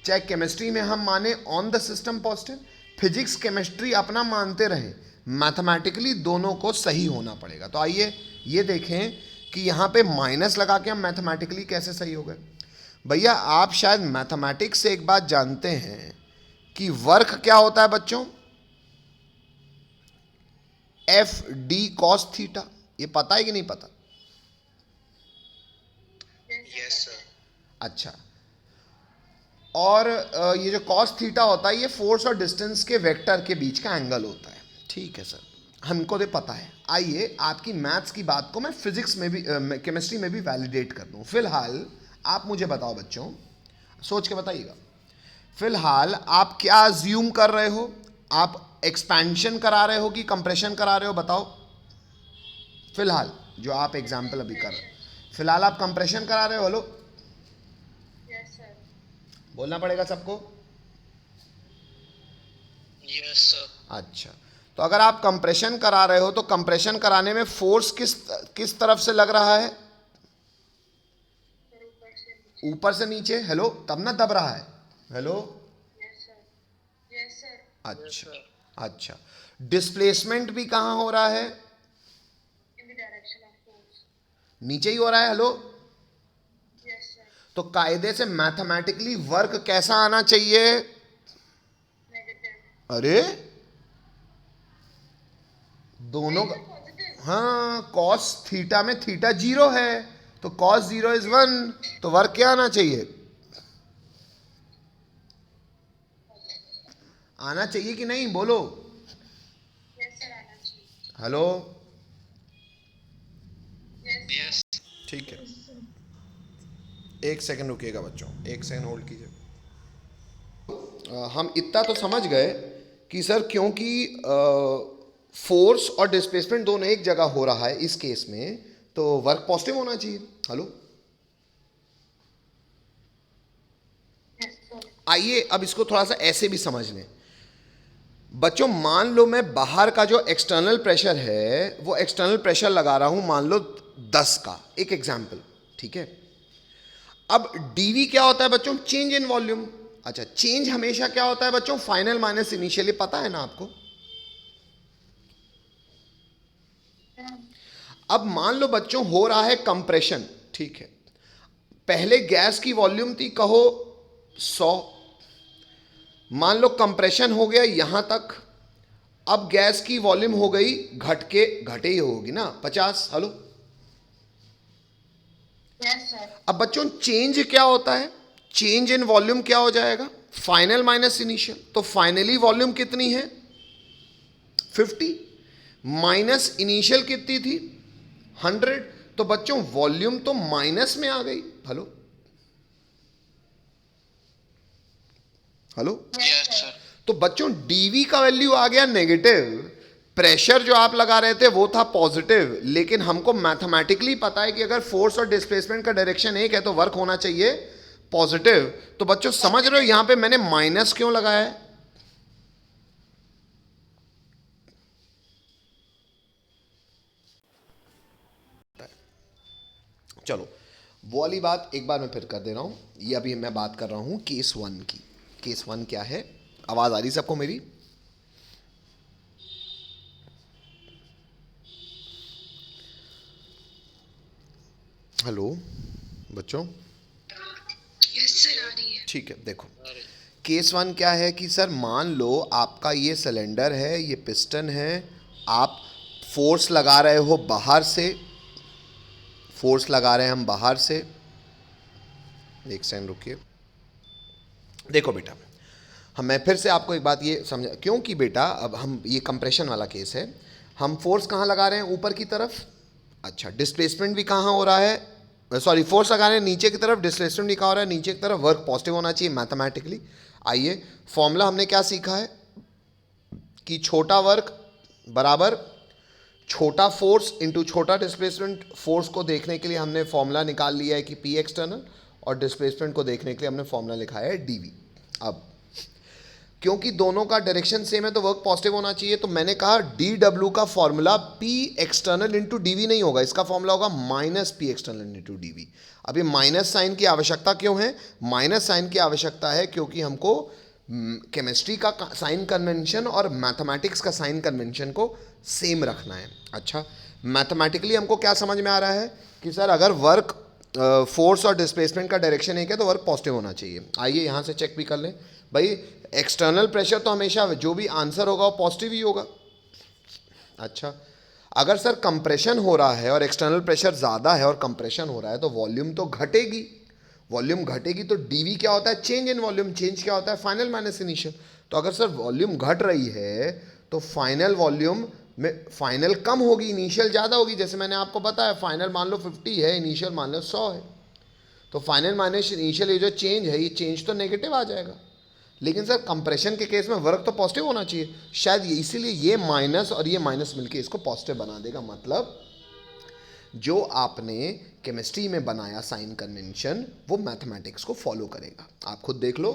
चाहे केमिस्ट्री में हम माने on the system positive, physics chemistry अपना मानते रहे, मैथमेटिकली दोनों को सही होना पड़ेगा। तो आइए ये देखें कि यहाँ पे माइनस लगा के हम मैथमेटिकली कैसे सही हो गए। भैया आप शायद मैथमेटिक्स से एक बात जानते हैं कि वर्क क्या होता है बच्चों, एफ डी कॉस थीटा, ये पता है कि नहीं पता? Yes, sir. अच्छा, और ये जो कॉस थीटा होता है ये फोर्स और डिस्टेंस के वेक्टर के बीच का एंगल होता है। ठीक है सर, हमको तो पता है। आइए आपकी मैथ्स की बात को मैं फिजिक्स में भी केमिस्ट्री में भी वैलिडेट कर दूं। फिलहाल आप मुझे बताओ बच्चों, सोच के बताइएगा, फिलहाल आप क्या अज्यूम कर रहे हो? आप एक्सपेंशन करा रहे हो कि कंप्रेशन करा रहे हो? बताओ। फिलहाल जो आप एग्जाम्पल अभी कर रहे हो, फिलहाल आप कंप्रेशन करा रहे हो। Hello, Yes, sir. बोलना पड़ेगा सबको। Yes, sir. अच्छा, तो अगर आप कंप्रेशन करा रहे हो तो कंप्रेशन कराने में फोर्स किस तरफ से लग रहा है? Sir, ऊपर से नीचे. ऊपर से नीचे। हेलो, तब ना दब रहा है। Hello, Yes, sir. Yes, sir. अच्छा अच्छा, डिस्प्लेसमेंट भी कहाँ हो रहा है? In the direction of force. नीचे ही हो रहा है। Hello, Yes, sir. तो कायदे से मैथमेटिकली वर्क कैसा आना चाहिए? Negative. अरे दोनों का, Sir, positive. हाँ, कॉस थीटा में थीटा 0 है, तो कॉस 0 इज 1, तो वर्क क्या आना चाहिए? आना चाहिए कि नहीं? बोलो। Yes, sir. आना चाहिए. Hello, Yes, sir. Yes. ठीक है, एक सेकंड रुकिएगा बच्चों, एक सेकंड होल्ड कीजिए। हम इतना तो समझ गए कि सर क्योंकि फोर्स और डिस्प्लेसमेंट दोनों एक जगह हो रहा है इस केस में, तो वर्क पॉजिटिव होना चाहिए। Hello, Yes, sir. आइए अब इसको थोड़ा सा ऐसे भी समझ लें बच्चों। मान लो मैं बाहर का जो एक्सटर्नल प्रेशर है वो एक्सटर्नल प्रेशर लगा रहा हूं, मान लो 10 का, एक एग्जाम्पल, ठीक है। अब डीवी क्या होता है बच्चों? Change in volume. अच्छा, चेंज हमेशा क्या होता है बच्चों? फाइनल माइनस इनिशियली, पता है ना आपको? अब मान लो बच्चों हो रहा है कंप्रेशन, ठीक है। पहले गैस की वॉल्यूम थी कहो 100, मान लो कंप्रेशन हो गया यहां तक, अब गैस की वॉल्यूम हो गई घटे ही होगी ना 50। Hello, Yes, sir. अब बच्चों चेंज क्या होता है? चेंज इन वॉल्यूम क्या हो जाएगा? Final minus initial. तो फाइनली वॉल्यूम कितनी है? 50 माइनस इनिशियल कितनी थी? 100। तो बच्चों वॉल्यूम तो माइनस में आ गई। Hello hello, Yes, sir. तो बच्चों डीवी का वैल्यू आ गया नेगेटिव, प्रेशर जो आप लगा रहे थे वो था पॉजिटिव, लेकिन हमको मैथमेटिकली पता है कि अगर फोर्स और डिस्प्लेसमेंट का डायरेक्शन एक है तो वर्क होना चाहिए पॉजिटिव। तो बच्चों समझ रहे हो यहां पे मैंने माइनस क्यों लगाया है? चलो वो वाली बात एक बार मैं फिर कर दे रहा हूं। ये अभी मैं बात कर रहा हूं केस 1 की। केस 1 क्या है? आवाज आ रही सबको मेरी? हेलो बच्चों, Yes, sir. आ रही है. ठीक है। देखो केस 1 क्या है कि सर मान लो आपका ये सिलेंडर है, ये पिस्टन है, आप फोर्स लगा रहे हो बाहर से, फोर्स लगा रहे हैं हम बाहर से। एक सेकंड रुकिए। देखो बेटा, मैं फिर से आपको एक बात ये समझा, क्योंकि बेटा अब हम ये कंप्रेशन वाला केस है, हम फोर्स कहाँ लगा रहे हैं? ऊपर की तरफ। अच्छा, डिस्प्लेसमेंट भी कहाँ हो रहा है? सॉरी, फोर्स लगा रहे हैं नीचे की तरफ, डिस्प्लेसमेंट भी कहाँ हो रहा है? नीचे की तरफ। वर्क पॉजिटिव होना चाहिए मैथमेटिकली। आइए फॉर्मूला हमने क्या सीखा है कि छोटा वर्क बराबर छोटा फोर्स इंटू छोटा डिस्प्लेसमेंट। फोर्स को देखने के लिए हमने फॉर्मूला निकाल लिया है कि पी एक्सटर्नल, और डिस्प्लेसमेंट को देखने के लिए हमने फॉर्मूला लिखा है डीवी। अब क्योंकि दोनों का डायरेक्शन सेम है तो वर्क पॉजिटिव होना चाहिए, तो मैंने कहा डी डब्ल्यू का formula P external into DV नहीं होगा, इसका फॉर्मूला होगा minus P external into DV. अब ये माइनस साइन की आवश्यकता क्यों है? माइनस साइन की आवश्यकता है क्योंकि हमको केमिस्ट्री का साइन कन्वेंशन और मैथमेटिक्स का साइन कन्वेंशन को सेम रखना है। अच्छा, मैथमेटिकली हमको क्या समझ में आ रहा है कि सर अगर वर्क फोर्स और डिस्प्लेसमेंट का डायरेक्शन एक है तो वर्क पॉजिटिव होना चाहिए। आइए यहाँ से चेक भी कर लें भाई, एक्सटर्नल प्रेशर तो हमेशा जो भी आंसर होगा वो पॉजिटिव ही होगा। अच्छा, अगर सर कंप्रेशन हो रहा है और एक्सटर्नल प्रेशर ज़्यादा है और कंप्रेशन हो रहा है तो वॉल्यूम तो घटेगी। वॉल्यूम घटेगी तो डीवी क्या होता है, चेंज इन वॉल्यूम। चेंज क्या होता है, फाइनल माइनस इनिशियल। तो अगर सर वॉल्यूम घट रही है तो फाइनल वॉल्यूम में फाइनल कम होगी, इनिशियल ज़्यादा होगी। जैसे मैंने आपको बताया फाइनल मान लो 50 है, इनिशियल मान लो 100 है, तो फाइनल माइनस इनिशियल ये जो चेंज है ये चेंज तो नेगेटिव आ जाएगा। लेकिन सर कंप्रेशन के केस में वर्क तो पॉजिटिव होना चाहिए, शायद इसीलिए ये माइनस और ये माइनस मिलके इसको पॉजिटिव बना देगा। मतलब जो आपने केमिस्ट्री में बनाया साइन कन्वेंशन वो मैथमेटिक्स को फॉलो करेगा। आप खुद देख लो,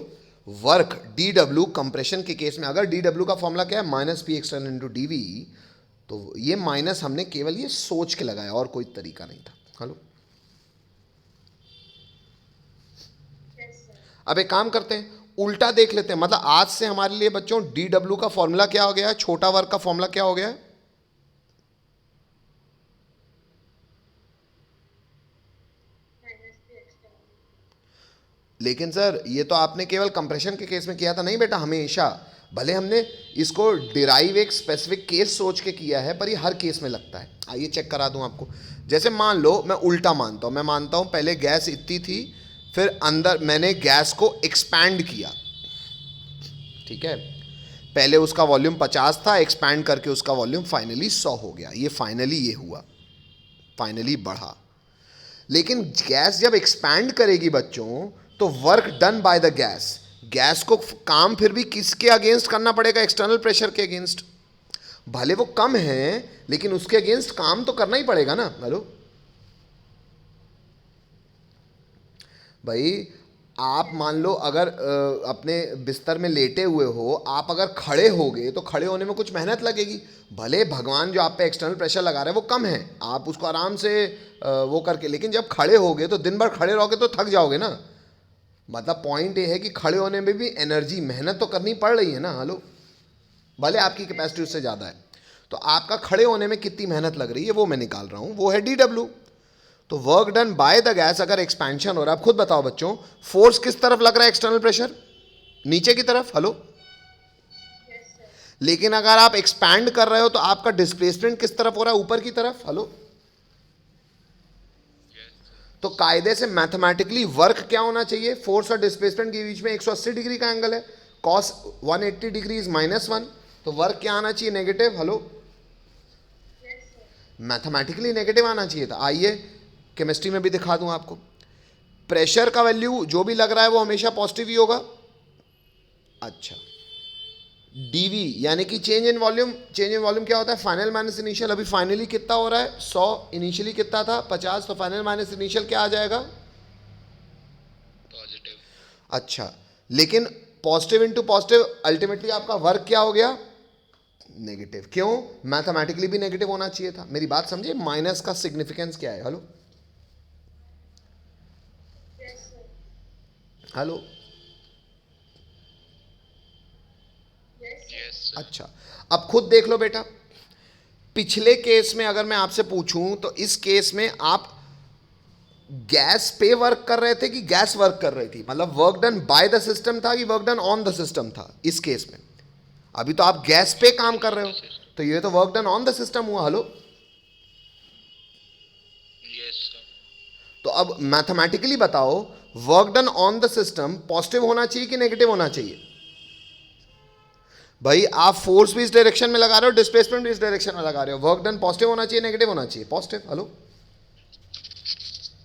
वर्क डी डब्ल्यू कंप्रेशन के केस में अगर डी डब्ल्यू का फॉर्मूला क्या है, minus P external into D V, तो ये माइनस हमने केवल ये सोच के लगाया और कोई तरीका नहीं था। Hello, Yes, sir. अब एक काम करते हैं, उल्टा देख लेते हैं। मतलब आज से हमारे लिए बच्चों डी डब्ल्यू का फॉर्मूला क्या हो गया है, छोटा वर्क का फॉर्मूला क्या हो गया है, Minus the external. लेकिन सर ये तो आपने केवल कंप्रेशन के केस में किया था। नहीं बेटा, हमेशा भले हमने इसको डिराइव एक स्पेसिफिक केस सोच के किया है पर ये हर केस में लगता है। आइए चेक करा दूं आपको। जैसे मान लो मैं उल्टा मानता हूं, मैं मानता हूं पहले गैस इतनी थी, फिर अंदर मैंने गैस को एक्सपैंड किया, ठीक है, पहले उसका वॉल्यूम 50 था, एक्सपैंड करके उसका वॉल्यूम फाइनली 100 हो गया। ये फाइनली ये हुआ, फाइनली बढ़ा। लेकिन गैस जब एक्सपैंड करेगी बच्चों तो work done by the gas, gas को काम फिर भी किसके अगेंस्ट करना पड़ेगा, एक्सटर्नल प्रेशर के अगेंस्ट। भले वो कम है लेकिन उसके अगेंस्ट काम तो करना ही पड़ेगा ना। हेलो भाई, आप मान लो अगर अपने बिस्तर में लेटे हुए हो, आप अगर खड़े होगे तो खड़े होने में कुछ मेहनत लगेगी। भले भगवान जो आप पे एक्सटर्नल प्रेशर लगा रहे हैं वो कम है, आप उसको आराम से वो करके, लेकिन जब खड़े होगे तो दिन भर खड़े रहोगे तो थक जाओगे ना। मतलब पॉइंट ये है कि खड़े होने में भी एनर्जी, मेहनत तो करनी पड़ रही है ना। हेलो, भले आपकी कैपेसिटी उससे ज़्यादा है, तो आपका खड़े होने में कितनी मेहनत लग रही है वो मैं निकाल रहा हूँ, वो है डी डब्ल्यू। तो work done by the gas, अगर एक्सपेंशन हो रहा है, आप खुद बताओ बच्चों, फोर्स किस तरफ लग रहा है, एक्सटर्नल प्रेशर नीचे की तरफ। Hello, Yes, sir. लेकिन अगर आप एक्सपैंड कर रहे हो तो आपका डिस्प्लेसमेंट किस तरफ हो रहा है, ऊपर की तरफ। हेलो, तो कायदे से मैथमेटिकली वर्क क्या होना चाहिए, फोर्स और डिस्प्लेसमेंट के बीच में 180 डिग्री का एंगल है, कॉस 180 डिग्री इज -1, तो वर्क क्या आना चाहिए, negative. Hello, Yes, sir. Mathematically negative आना चाहिए था। आइए केमिस्ट्री में भी दिखा दूं आपको, प्रेशर का वैल्यू जो भी लग रहा है वो हमेशा पॉजिटिव ही होगा। अच्छा, डीवी यानी कि change in volume, change in volume क्या होता है, फाइनल माइनस इनिशियल। अभी फाइनली कितना हो रहा है, 100, इनिशियली कितना था 50, तो फाइनल माइनस इनिशियल क्या आ जाएगा, पॉजिटिव। अच्छा, लेकिन पॉजिटिव इंटू पॉजिटिव अल्टीमेटली आपका वर्क क्या हो गया, नेगेटिव। क्यों, मैथमेटिकली भी नेगेटिव होना चाहिए था। मेरी बात समझिए, माइनस का सिग्निफिकेंस क्या है। Hello Yes, sir. Hello, Yes, sir. Yes sir. अच्छा, अब खुद देख लो बेटा, पिछले केस में अगर मैं आपसे पूछूं तो इस केस में आप गैस पे वर्क कर रहे थे कि गैस वर्क कर रही थी, मतलब work done by the system था कि work done on the system था। इस केस में अभी तो आप गैस पे काम कर रहे हो, तो ये तो work done on the system हुआ। Hello, yes sir. तो अब मैथमेटिकली बताओ, work done on the system positive होना चाहिए कि नेगेटिव होना चाहिए। भाई आप फोर्स भी इस डायरेक्शन में लगा रहे हो, डिस्प्लेसमेंट भी इस डायरेक्शन में लगा रहे हो, वर्क डन पॉजिटिव होना चाहिए नेगेटिव होना चाहिए, पॉजिटिव। Hello,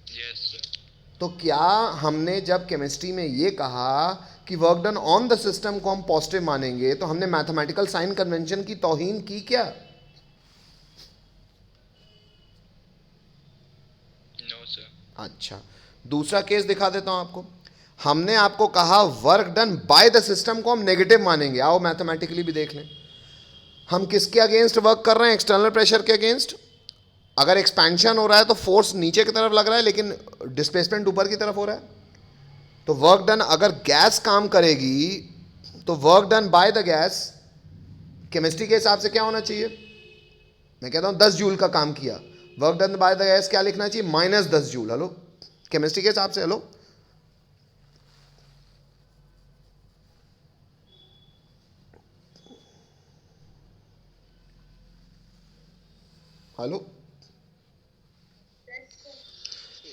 yes sir. तो क्या हमने जब केमिस्ट्री में ये कहा कि work done on the system को हम पॉजिटिव मानेंगे तो हमने मैथमेटिकल साइन कन्वेंशन की तौहीन की क्या? No sir. अच्छा, दूसरा केस दिखा देता हूं आपको। हमने आपको कहा work done by the system को हम नेगेटिव मानेंगे। आओ मैथमेटिकली भी देख लें, हम किसके अगेंस्ट वर्क कर रहे हैं, एक्सटर्नल प्रेशर के अगेंस्ट। अगर एक्सपेंशन हो रहा है तो फोर्स नीचे की तरफ लग रहा है लेकिन डिस्प्लेसमेंट ऊपर की तरफ हो रहा है। तो वर्क डन, अगर गैस काम करेगी तो work done by the gas chemistry के हिसाब से क्या होना चाहिए? मैं कहता हूं 10 जूल का काम किया, work done by the gas क्या लिखना चाहिए? -10 जूल। हेलो, केमिस्ट्री के हिसाब से। Hello, hello,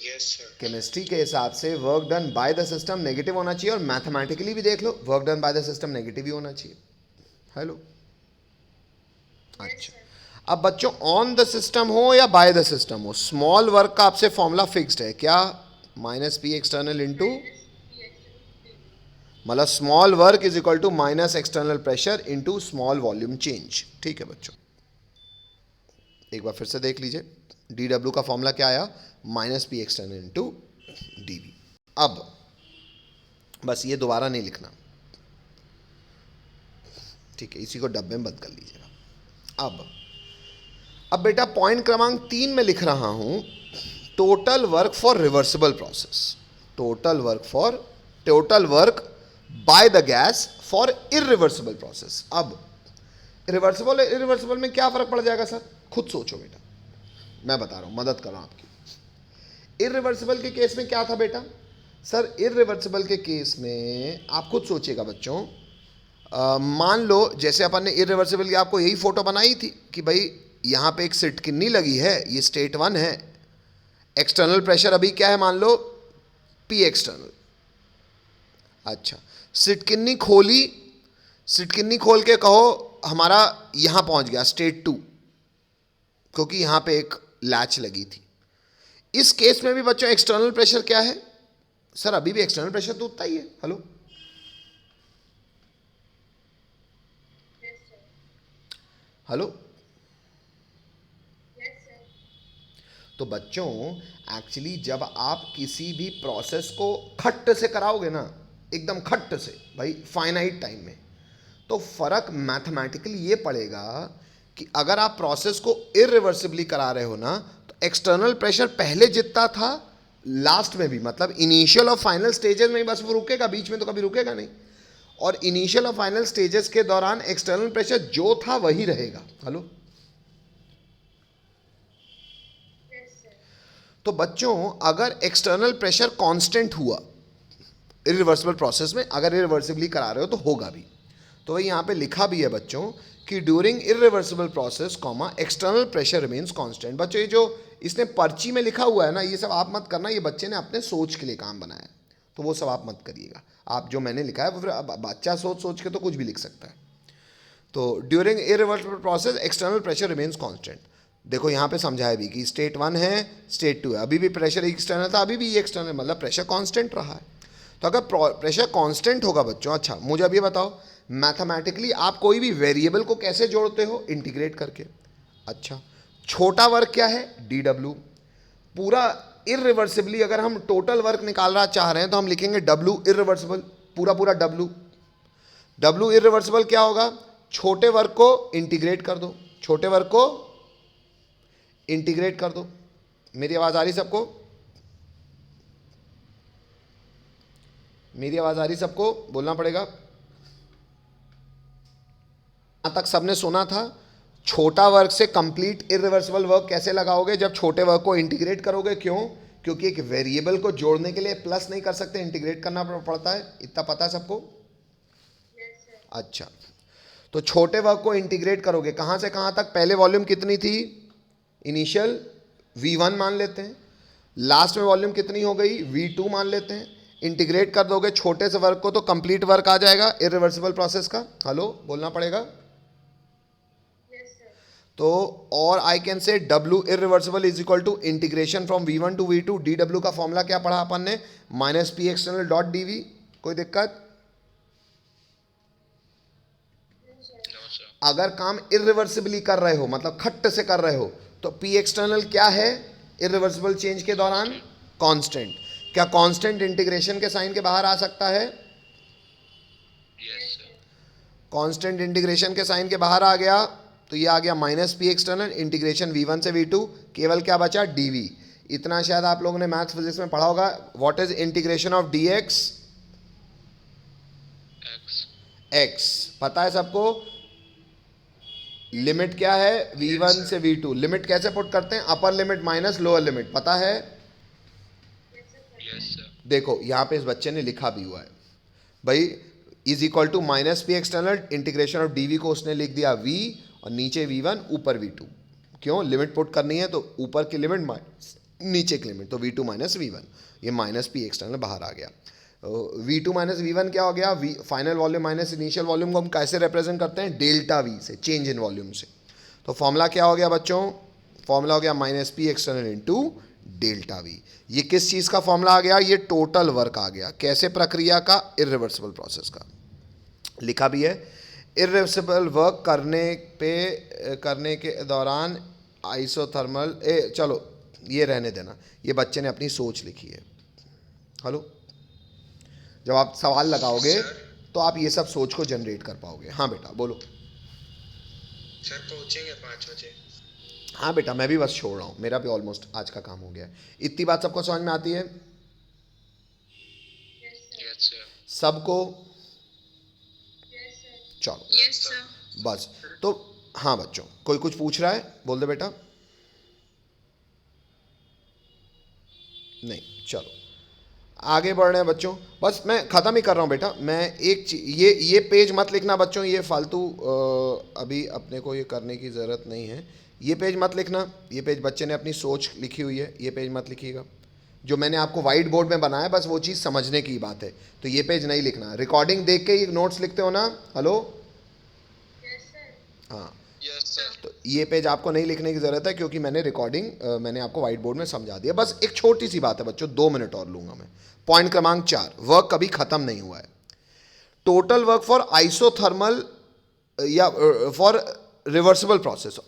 Yes, sir. Chemistry के हिसाब से work done by the system negative होना चाहिए, और मैथमेटिकली भी देख लो, work done by the system negative ही होना चाहिए। हेलो, अच्छा। अब बच्चों, ऑन द सिस्टम हो या बाय द सिस्टम हो, स्मॉल वर्क का आपसे फॉर्मूला फिक्स्ड है क्या? -P एक्सटर्नल इंटू, मतलब small work is equal to minus external pressure into small volume change. ठीक है बच्चों, एक बार फिर से देख लीजिए, DW का फॉर्मूला क्या आया? -P external into DV। अब बस ये दोबारा नहीं लिखना, ठीक है, इसी को डब्बे में बंद कर लीजिएगा। अब बेटा पॉइंट क्रमांक 3 में लिख रहा हूं, total work for reversible process, total work by the gas for irreversible process. अब रिवर्सिबल इरिवर्सिबल में क्या फर्क पड़ जाएगा सर? खुद सोचो बेटा, मैं बता रहा हूं, मदद कर रहा हूं आपकी। इरिवर्सिबल के केस में क्या था बेटा? सर इरिवर्सिबल के केस में आप खुद सोचिएगा बच्चों, मान लो जैसे अपन ने इरिवर्सिबल की आपको यही फोटो बनाई थी कि भाई यहाँ पे एक सिटकिन्नी लगी है, ये स्टेट 1 है, एक्सटर्नल प्रेशर अभी क्या है मान लो P एक्सटर्नल। अच्छा, सिटकिन्नी खोल के कहो हमारा यहाँ पहुँच गया स्टेट 2, क्योंकि यहाँ पे एक लैच लगी थी। इस केस में भी बच्चों एक्सटर्नल प्रेशर क्या है? सर अभी भी एक्सटर्नल प्रेशर तो उतना ही है। हेलो, हेलो, तो बच्चों एक्चुअली जब आप किसी भी प्रोसेस को खट्ट से कराओगे ना, एकदम खट्ट से भाई फाइनाइट टाइम में, तो फर्क मैथमेटिकली ये पड़ेगा कि अगर आप प्रोसेस को इरिवर्सिबली करा रहे हो ना, तो एक्सटर्नल प्रेशर पहले जितना था लास्ट में भी, मतलब इनिशियल और फाइनल स्टेजेस में बस वो रुकेगा, बीच में तो कभी रुकेगा नहीं, और इनिशियल और फाइनल स्टेजेस के दौरान एक्सटर्नल प्रेशर जो था वही रहेगा। हेलो, तो बच्चों अगर एक्सटर्नल प्रेशर कांस्टेंट हुआ इरिवर्सिबल प्रोसेस में, अगर इरिवर्सिबली करा रहे हो तो होगा भी, तो वही यहाँ पे लिखा भी है बच्चों कि during irreversible process comma external pressure remains constant. बच्चों ये जो इसने पर्ची में लिखा हुआ है ना, ये सब आप मत करना, ये बच्चे ने अपने सोच के लिए काम बनाया है, तो वो सब आप मत करिएगा। आप जो मैंने लिखा है वो फिर बच्चा सोच के तो कुछ भी लिख सकता है। तो during irreversible process external pressure remains constant. देखो यहाँ पे समझाया भी कि स्टेट 1 है, स्टेट 2 है, अभी भी प्रेशर एक्सटर्नल था, अभी भी ये एक्सटर्नल, मतलब प्रेशर कांस्टेंट रहा है। तो अगर प्रेशर कांस्टेंट होगा बच्चों, अच्छा मुझे अब ये बताओ मैथमेटिकली आप कोई भी वेरिएबल को कैसे जोड़ते हो? इंटीग्रेट करके। अच्छा, छोटा वर्क क्या है? DW। पूरा इरिवर्सिबली अगर हम टोटल वर्क निकालना चाह रहे हैं तो हम लिखेंगे W इरिवर्सिबल, पूरा W इरिवर्सिबल क्या होगा? छोटे वर्क को इंटीग्रेट कर दो, छोटे वर्क को इंटीग्रेट कर दो। मेरी आवाज आ रही सबको? मेरी आवाज आ रही सबको? बोलना पड़ेगा। यहां तक सबने सुना था? छोटा वर्क से कंप्लीट इरिवर्सिबल वर्क कैसे लगाओगे? जब छोटे वर्क को इंटीग्रेट करोगे। क्यों? क्योंकि एक वेरिएबल को जोड़ने के लिए प्लस नहीं कर सकते, इंटीग्रेट करना पड़ता है, इतना पता है सबको? अच्छा, तो छोटे वर्क को इंटीग्रेट करोगे कहां से कहां तक? पहले वॉल्यूम कितनी थी? इनिशियल V1 मान लेते हैं, लास्ट में वॉल्यूम कितनी हो गई? V2 मान लेते हैं। इंटीग्रेट कर दोगे छोटे से वर्क को तो कंप्लीट वर्क आ जाएगा इरिवर्सिबल प्रोसेस का। हेलो, बोलना पड़ेगा। तो और I can say W irreversible is equal to integration from V1 to V2। DW का फॉर्मूला क्या पढ़ा अपन ने? -P external dot DV। कोई दिक्कत? No, sir. अगर काम इरिवर्सिबली कर रहे हो, मतलब खट्ट से कर रहे हो, तो P एक्सटर्नल क्या है इरिवर्सिबल चेंज के दौरान? कांस्टेंट। क्या कांस्टेंट इंटीग्रेशन के साइन के बाहर आ सकता है? Yes, sir. कांस्टेंट इंटीग्रेशन के साइन के बाहर आ गया तो ये आ गया -P एक्सटर्नल इंटीग्रेशन V1 से V2, केवल क्या बचा? DV। इतना शायद आप लोगों ने मैथ्स फिजिक्स में पढ़ा होगा। What is integration of DX? X. x पता है सबको। लिमिट क्या है v1 से v2, लिमिट कैसे पुट करते हैं, upper limit minus lower limit, पता है। Yes, sir. देखो यहाँ पे इस बच्चे ने लिखा भी हुआ है भाई, is equal to minus P external integration of D V को उसने लिख दिया v और नीचे v1 ऊपर v2। क्यों, लिमिट पुट करनी है तो ऊपर की लिमिट माइनस नीचे की लिमिट, तो v2 माइनस v1, ये माइनस पी एक्सटर्नल बाहर आ गया। v2 माइनस v1 क्या हो गया, final volume minus initial volume को हम कैसे रिप्रेजेंट करते हैं, डेल्टा v से, चेंज इन वॉल्यूम से। तो फॉर्मूला क्या हो गया बच्चों, फॉर्मूला हो गया minus P external into delta we. ये किस चीज़ का फॉर्मूला आ गया, ये टोटल वर्क आ गया, कैसे, प्रक्रिया का, इरिवर्सिबल प्रोसेस का। लिखा भी है इरिवर्सिबल वर्क करने के दौरान आइसोथर्मल, चलो ये रहने देना, ये बच्चे ने अपनी सोच लिखी है। हेलो, जब आप सवाल लगाओगे तो आप ये सब सोच को जनरेट कर पाओगे। हाँ बेटा बोलो। सर पहुंचेंगे 5 बजे। हाँ बेटा मैं भी बस छोड़ रहा हूँ, मेरा भी ऑलमोस्ट आज का काम हो गया है। इतनी बात सबको समझ में आती है, Yes, sir. सबको। Yes, sir. चलो Yes, sir. बस, तो हाँ बच्चों, कोई कुछ पूछ रहा है, बोल दे बेटा। नहीं, चलो आगे बढ़ रहे हैं बच्चों, बस मैं ख़त्म ही कर रहा हूँ बेटा। मैं एक ये पेज मत लिखना बच्चों, ये फालतू अभी अपने को ये करने की ज़रूरत नहीं है। ये पेज मत लिखना, ये पेज बच्चे ने अपनी सोच लिखी हुई है, ये पेज मत लिखिएगा। जो मैंने आपको वाइट बोर्ड में बनाया बस वो चीज़ समझने की बात है, तो ये पेज नहीं लिखना। रिकॉर्डिंग देख के ही नोट्स लिखते हो ना, हेलो। Yes, sir. हाँ, Yes, sir. तो ये पेज आपको नहीं लिखने की ज़रूरत है क्योंकि मैंने रिकॉर्डिंग मैंने आपको वाइट बोर्ड में समझा दिया। बस एक छोटी सी बात है बच्चों, 2 मिनट और लूँगा मैं। पॉइंट क्रमांक 4, वर्क कभी ख़त्म नहीं हुआ है। टोटल वर्क फॉर आइसोथर्मल या for reversible process,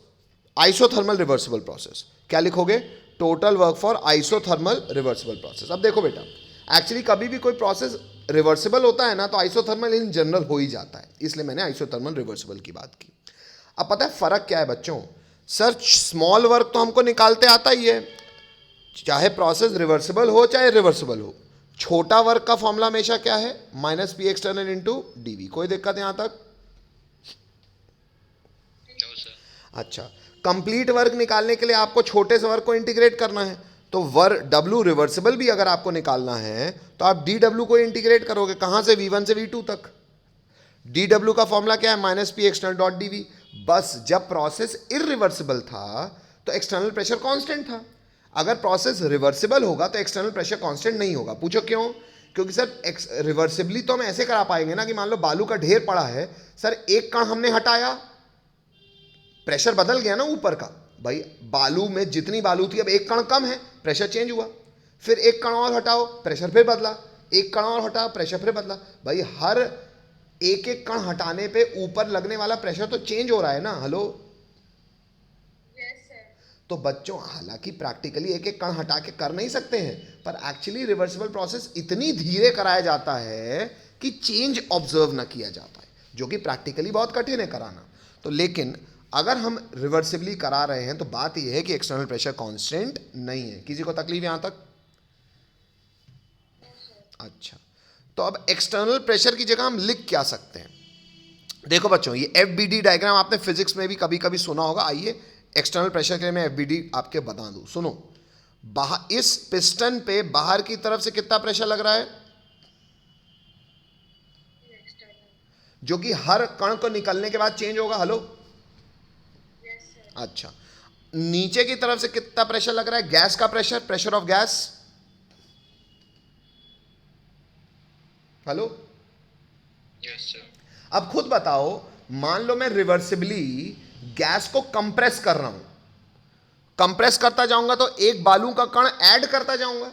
isothermal reversible process, क्या लिखोगे, total work for isothermal reversible process. अब देखो बेटा, एक्चुअली कभी भी कोई प्रोसेस रिवर्सिबल होता है ना तो आइसोथर्मल इन जनरल हो ही जाता है, इसलिए मैंने आइसोथर्मल रिवर्सिबल की बात की। अब पता है फ़र्क क्या है बच्चों, सर स्मॉल वर्क तो हमको निकालते आता ही है, चाहे प्रोसेस रिवर्सिबल हो चाहे रिवर्सिबल हो। छोटा वर्क का फॉर्मूला हमेशा क्या है, minus P external into D V. कोई दिक्कत यहाँ तक? No, sir. अच्छा, कंप्लीट वर्क निकालने के लिए आपको छोटे से वर्क को इंटीग्रेट करना है, तो वर्क डब्ल्यू रिवर्सिबल भी अगर आपको निकालना है तो आप डी डब्ल्यू को इंटीग्रेट करोगे, कहाँ से, v1 से v2 तक। डी डब्ल्यू का फॉर्मूला क्या है, minus P external dot D V. बस जब प्रोसेस इरिवर्सिबल था तो एक्सटर्नल प्रेशर कांस्टेंट था, अगर प्रोसेस रिवर्सिबल होगा तो एक्सटर्नल प्रेशर कांस्टेंट नहीं होगा। पूछो क्यों, क्योंकि सर रिवर्सिबली तो हम ऐसे करा पाएंगे ना कि मान लो बालू का ढेर पड़ा है, सर एक कण हमने हटाया, प्रेशर बदल गया ना ऊपर का, भाई बालू में जितनी बालू थी अब एक कण कम है, प्रेशर चेंज हुआ। फिर एक कण और हटाओ, प्रेशर फिर बदला, एक कण और हटाओ, प्रेशर फिर बदला। भाई हर एक एक कण हटाने पे ऊपर लगने वाला प्रेशर तो चेंज हो रहा है ना, हेलो। Yes, sir. तो बच्चों हालांकि प्रैक्टिकली एक एक कण हटा के कर नहीं सकते हैं, पर एक्चुअली रिवर्सिबल प्रोसेस इतनी धीरे कराया जाता है कि चेंज ऑब्जर्व ना किया जाता है, जो कि प्रैक्टिकली बहुत कठिन है कराना। तो लेकिन अगर हम रिवर्सिबली करा रहे हैं तो बात यह है कि एक्सटर्नल प्रेशर कांस्टेंट नहीं है। किसी को तकलीफ यहां तक? अच्छा, तो अब एक्सटर्नल प्रेशर की जगह हम लिख क्या सकते हैं, देखो बच्चों ये FBD डायग्राम आपने फिजिक्स में भी कभी कभी सुना होगा। आइए एक्सटर्नल प्रेशर के लिए मैं FBD आपके बता दूं, सुनो। बाहर इस पिस्टन पे बाहर की तरफ से कितना प्रेशर लग रहा है, External. जो कि हर कण को निकलने के बाद चेंज होगा, हेलो। Yes, sir. अच्छा, नीचे की तरफ से कितना प्रेशर लग रहा है, गैस का pressure, pressure of gas, hello. Yes, sir. अब खुद बताओ, मान लो मैं रिवर्सिबली गैस को कंप्रेस कर रहा हूं, कंप्रेस करता जाऊंगा तो एक बालू का कण ऐड करता जाऊंगा,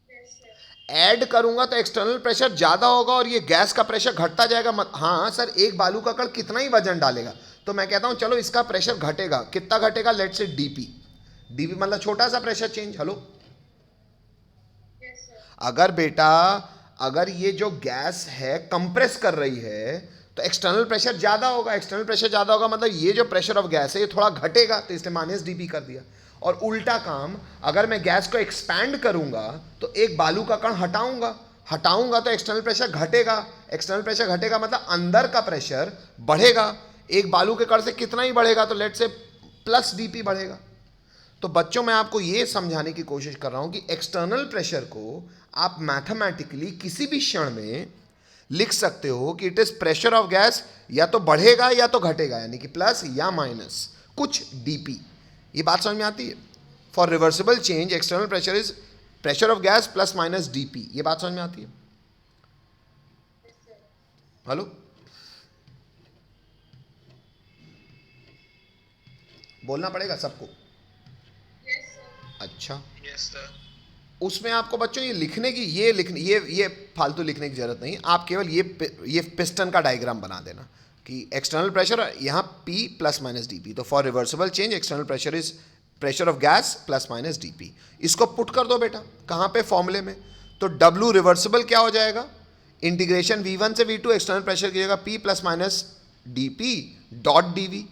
Yes, sir. ऐड करूंगा तो एक्सटर्नल प्रेशर ज्यादा होगा और ये गैस का प्रेशर घटता जाएगा। हाँ सर, एक बालू का कण कितना ही वजन डालेगा, तो मैं कहता हूं चलो इसका प्रेशर घटेगा, कितना घटेगा, लेट से डीपी। डीपी मतलब छोटा सा pressure change, hello. Yes, sir. अगर बेटा अगर ये जो गैस है कंप्रेस कर रही है तो एक्सटर्नल प्रेशर ज़्यादा होगा, एक्सटर्नल प्रेशर ज़्यादा होगा मतलब ये जो प्रेशर ऑफ गैस है ये थोड़ा घटेगा, तो इसने माइनस डीपी कर दिया। और उल्टा काम, अगर मैं गैस को एक्सपैंड करूंगा तो एक बालू का कण हटाऊंगा, हटाऊंगा तो एक्सटर्नल प्रेशर घटेगा, एक्सटर्नल प्रेशर घटेगा मतलब अंदर का प्रेशर बढ़ेगा। एक बालू के कण से कितना ही बढ़ेगा, तो लेट से प्लस dp बढ़ेगा। तो बच्चों मैं आपको ये समझाने की कोशिश कर रहा हूं कि एक्सटर्नल प्रेशर को आप मैथमेटिकली किसी भी क्षण में लिख सकते हो कि it is pressure of gas, या तो बढ़ेगा या तो घटेगा, यानी कि प्लस या माइनस कुछ dp। ये बात समझ में आती है? For reversible change external pressure is pressure of gas plus minus dp। ये बात समझ में आती है? हेलो, बोलना पड़ेगा सबको। Yes, sir. अच्छा, यस सर। उसमें आपको बच्चों ये लिखने की ये फालतू लिखने की जरूरत नहीं। आप केवल ये पिस्टन का डायग्राम बना देना कि एक्सटर्नल प्रेशर यहाँ P प्लस माइनस dp। तो for reversible change external pressure is pressure of gas plus minus dp। इसको पुट कर दो बेटा, कहाँ पे? फॉर्मूले में। तो W रिवर्सिबल क्या हो जाएगा? इंटीग्रेशन V1 से V2 एक्सटर्नल प्रेशर की जगह P plus minus dp dot dv।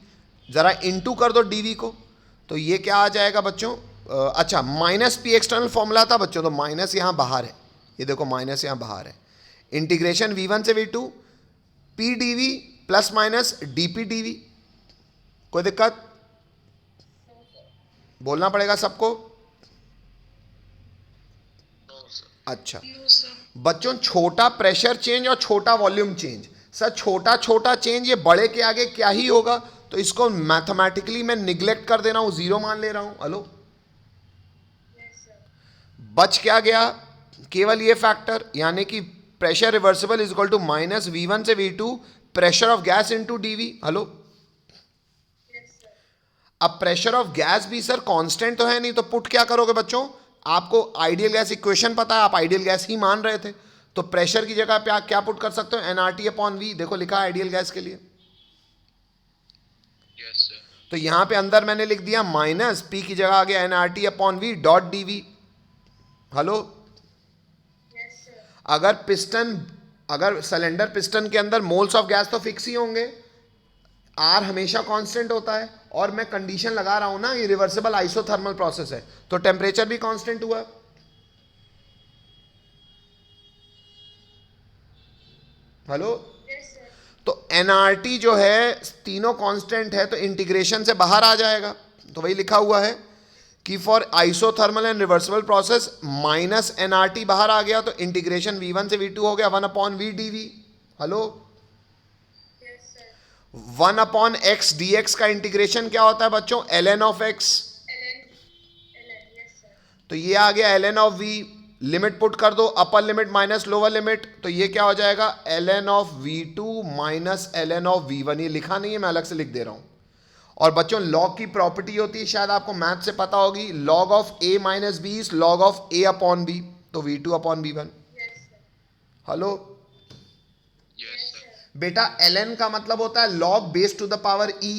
ज़रा इंटू कर दो dv को, तो ये क्या आ जाएगा बच्चों? अच्छा, माइनस P एक्सटर्नल फॉर्मूला था बच्चों, तो माइनस यहाँ बाहर है, ये देखो माइनस यहाँ बाहर है। इंटीग्रेशन V1 से V2 P dv plus minus dp dv। कोई दिक्कत? बोलना पड़ेगा सबको। No sir. अच्छा No, sir. बच्चों, छोटा प्रेशर चेंज और छोटा वॉल्यूम चेंज, सर छोटा छोटा चेंज ये बड़े के आगे क्या ही होगा, तो इसको मैथमेटिकली मैं निग्लेक्ट कर दे रहा हूं, जीरो मान ले रहा हूं। Hello, Yes, sir. बच क्या गया? केवल ये फैक्टर, यानी कि pressure reversible is equal to minus V1 से V2 pressure of gas into dv। Hello, Yes, sir. अब प्रेशर ऑफ गैस भी सर कांस्टेंट तो है नहीं, तो पुट क्या करोगे बच्चों? आपको आइडियल गैस इक्वेशन पता है, आप आइडियल गैस ही मान रहे थे, तो प्रेशर की जगह पे आप क्या पुट कर सकते हो? nRT upon v। देखो लिखा है आइडियल गैस के लिए। Yes sir. तो यहां पे अंदर मैंने लिख दिया माइनस P की जगह आ गया nRT upon v dot dv। Hello, Yes, sir. अगर सिलेंडर पिस्टन के अंदर मोल्स ऑफ गैस तो फिक्स ही होंगे, R हमेशा कांस्टेंट होता है, और मैं कंडीशन लगा रहा हूं ना, ये रिवर्सिबल आइसोथर्मल प्रोसेस है, तो टेम्परेचर भी कांस्टेंट हुआ। Hello, Yes, sir. तो nRT जो है तीनों कांस्टेंट है, तो इंटीग्रेशन से बाहर आ जाएगा। तो वही लिखा हुआ है कि for isothermal and reversible process minus nRT बाहर आ गया, तो इंटीग्रेशन V1 से V2 हो गया 1 upon v dv। Hello, Yes, sir. 1 upon x dx का इंटीग्रेशन क्या होता है बच्चों? ln of x। Ln, yes, sir. तो ये आ गया ln of v। Limit put कर दो, upper limit minus lower limit, तो ये क्या हो जाएगा? ln of v2 minus ln of v1। ये लिखा नहीं है, मैं अलग से लिख दे रहा हूं। और बच्चों लॉग की प्रॉपर्टी होती है, शायद आपको मैथ से पता होगी, log of a minus B is log of a upon b, तो v2 upon v1। Yes, sir. Hello yes sir. बेटा, ln का मतलब होता है log base to the power e,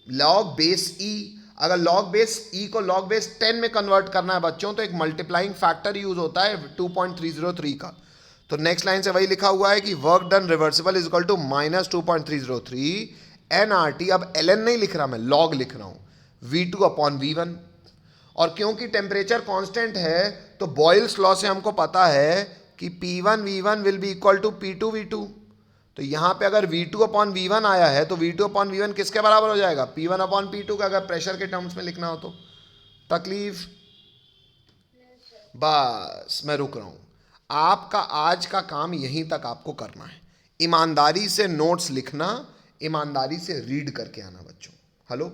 log base e। अगर लॉग बेस e को लॉग बेस 10 में कन्वर्ट करना है बच्चों, तो एक मल्टीप्लाइंग फैक्टर यूज होता है 2.303 का। तो नेक्स्ट लाइन से वही लिखा हुआ है कि work done reversible is equal to minus 2.303 nRT। अब ln नहीं लिख रहा मैं, लॉग लिख रहा हूं V2 अपॉन V1। और क्योंकि टेम्परेचर कांस्टेंट है, तो बॉयल्स लॉ से हमको पता है कि P1 V1 will be equal to P2 V2। तो यहाँ पे अगर V2 अपॉन V1 आया है, तो V2 अपॉन V1 किसके बराबर हो जाएगा? P1 अपॉन P2 का, अगर प्रेशर के टर्म्स में लिखना हो तो। तकलीफ? बस मैं रुक रहा हूँ। आपका आज का काम यहीं तक आपको करना है, ईमानदारी से नोट्स लिखना, ईमानदारी से रीड करके आना बच्चों। हेलो।